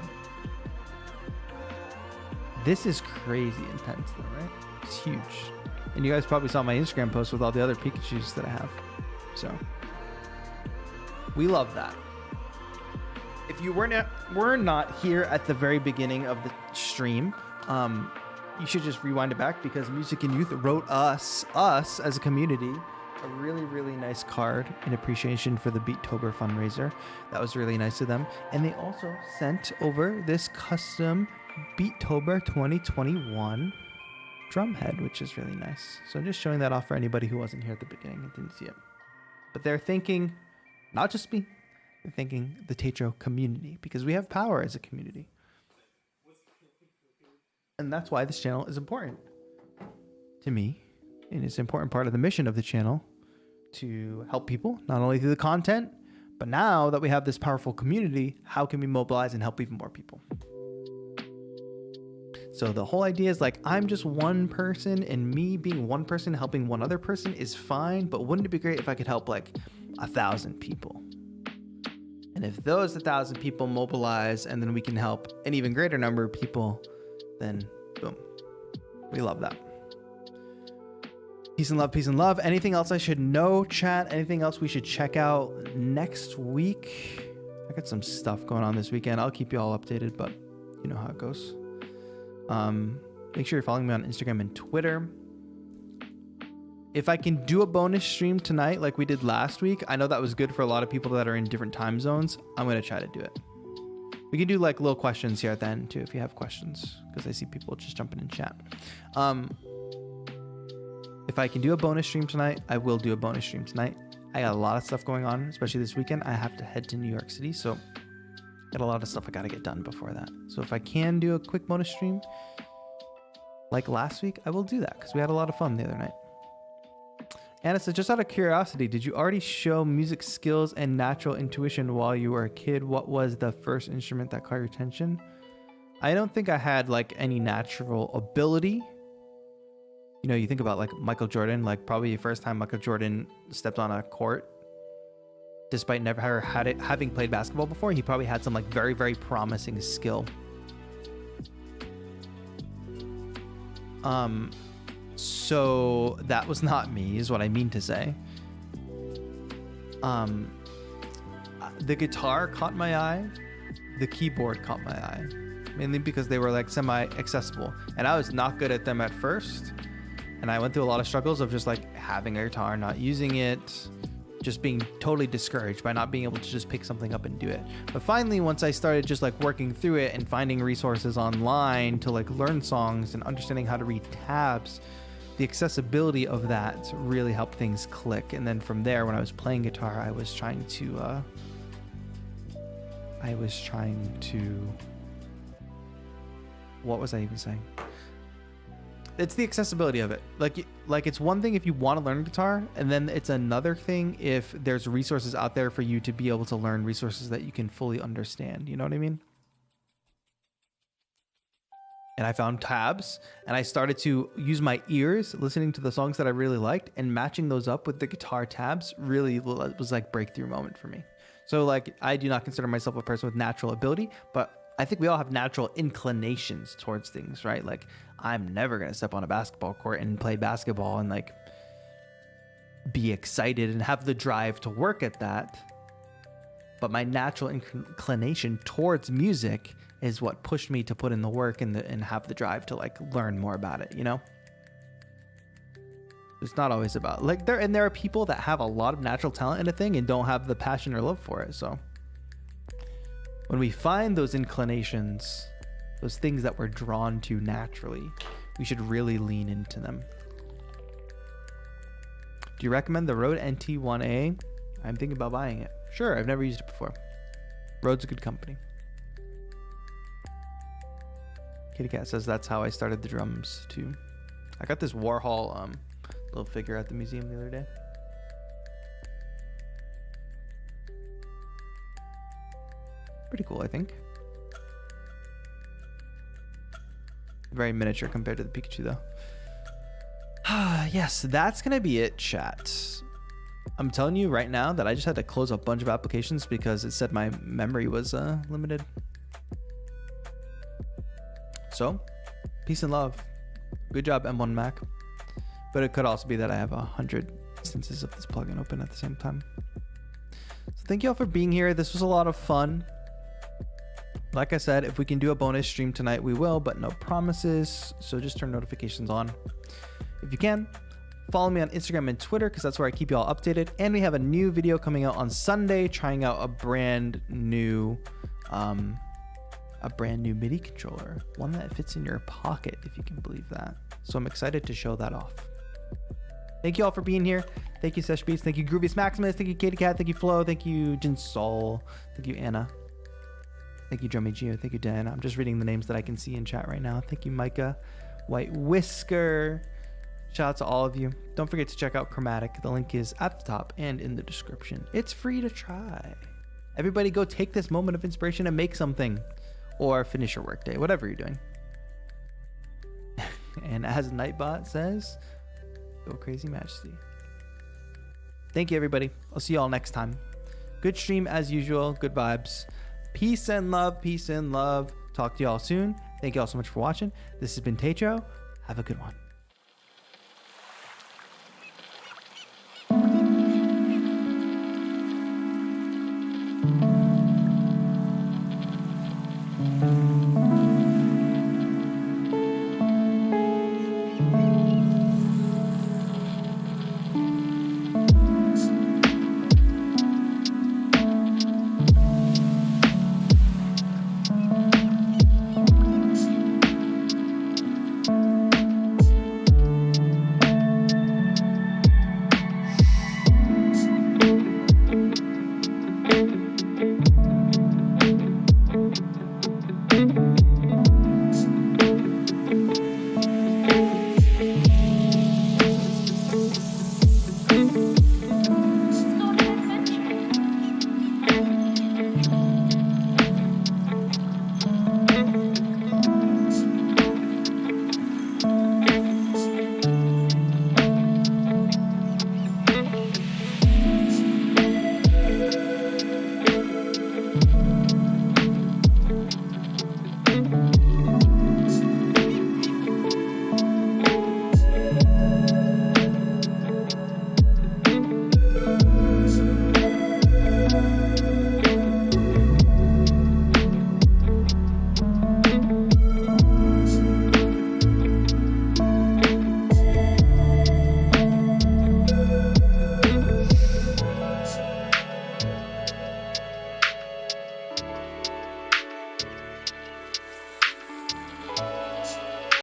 This is crazy intense though, right? It's huge. And you guys probably saw my Instagram post with all the other Pikachus that I have. So we love that. If you were not here at the very beginning of the stream, you should just rewind it back, because Music and Youth wrote us as a community a really, really nice card in appreciation for the Beattober fundraiser. That was really nice of them. And they also sent over this custom Beattober 2021 drum head, which is really nice. So I'm just showing that off for anybody who wasn't here at the beginning and didn't see it. But they're thinking, not just me, they're thinking the TAETRO community, because we have power as a community. And that's why this channel is important to me. And it's an important part of the mission of the channel to help people, not only through the content, but now that we have this powerful community, how can we mobilize and help even more people? So the whole idea is like, I'm just one person, and me being one person helping one other person is fine, but wouldn't it be great if I could help like 1,000 people? And if those 1,000 people mobilize, and then we can help an even greater number of people, then boom, we love that. Peace and love, peace and love. Anything else I should know, chat? Anything else we should check out next week? I got some stuff going on this weekend. I'll keep you all updated, but you know how it goes. Make sure you're following me on Instagram and Twitter. If I can do a bonus stream tonight like we did last week, I know that was good for a lot of people that are in different time zones. I'm going to try to do it. We can do like little questions here at the end too if you have questions, because I see people just jumping in chat. If I can do a bonus stream tonight, I will do a bonus stream tonight. I got a lot of stuff going on, especially this weekend. I have to head to New York City, so got a lot of stuff I got to get done before that. So if I can do a quick bonus stream like last week, I will do that, because we had a lot of fun the other night. Anna says, just out of curiosity, did you already show music skills and natural intuition while you were a kid? What was the first instrument that caught your attention? I don't think I had like any natural ability. You know, you think about like Michael Jordan, like probably the first time Michael Jordan stepped on a court, despite never having played basketball before, he probably had some like very, very promising skill. So that was not me, is what I mean to say. The guitar caught my eye. The keyboard caught my eye, mainly because they were like semi-accessible, and I was not good at them at first. And I went through a lot of struggles of just like having a guitar, not using it, just being totally discouraged by not being able to just pick something up and do it. But finally, once I started just like working through it and finding resources online to like learn songs and understanding how to read tabs, the accessibility of that really helped things click. And then from there, when I was playing guitar, I was trying to what was I even saying? it's the accessibility of it. Like it's one thing if you want to learn guitar, and then it's another thing if there's resources out there for you to be able to learn resources that you can fully understand. You know what I mean? And I found tabs, and I started to use my ears listening to the songs that I really liked, and matching those up with the guitar tabs really was like breakthrough moment for me. So like, I do not consider myself a person with natural ability, but I think we all have natural inclinations towards things, right? Like, I'm never going to step on a basketball court and play basketball and like be excited and have the drive to work at that. But my natural inclination towards music is what pushed me to put in the work and have the drive to like learn more about it, you know? It's not always about like there are people that have a lot of natural talent in a thing and don't have the passion or love for it. So when we find those inclinations, those things that we're drawn to naturally, we should really lean into them. Do you recommend the Rode NT1A? I'm thinking about buying it. Sure, I've never used it before. Rode's a good company. Kitty Cat says that's how I started the drums too. I got this Warhol little figure at the museum the other day. Pretty cool, I think. Very miniature compared to the Pikachu though. Yes, that's gonna be it, chat. I'm telling you right now that I just had to close a bunch of applications because it said my memory was limited. So, peace and love. Good job, M1 Mac. But it could also be that I have 100 instances of this plugin open at the same time. So thank you all for being here. This was a lot of fun. Like I said, if we can do a bonus stream tonight, we will, but no promises. So just turn notifications on. If you can, follow me on Instagram and Twitter because that's where I keep you all updated. And we have a new video coming out on Sunday trying out a brand new MIDI controller, one that fits in your pocket, if you can believe that. So I'm excited to show that off. Thank you all for being here. Thank you, Sesh Beats. Thank you, Grooviest Maximus. Thank you, Katie Cat. Thank you, Flo. Thank you, Jinsol. Thank you, Anna. Thank you, Drummy Geo. Thank you, Diana. I'm just reading the names that I can see in chat right now. Thank you, Micah. White Whisker. Shout out to all of you. Don't forget to check out Chromatic. The link is at the top and in the description. It's free to try. Everybody go take this moment of inspiration and make something. Or finish your workday, whatever you're doing. And as Nightbot says, go crazy majesty. Thank you, everybody. I'll see you all next time. Good stream as usual. Good vibes. Peace and love. Peace and love. Talk to you all soon. Thank you all so much for watching. This has been TAETRO. Have a good one.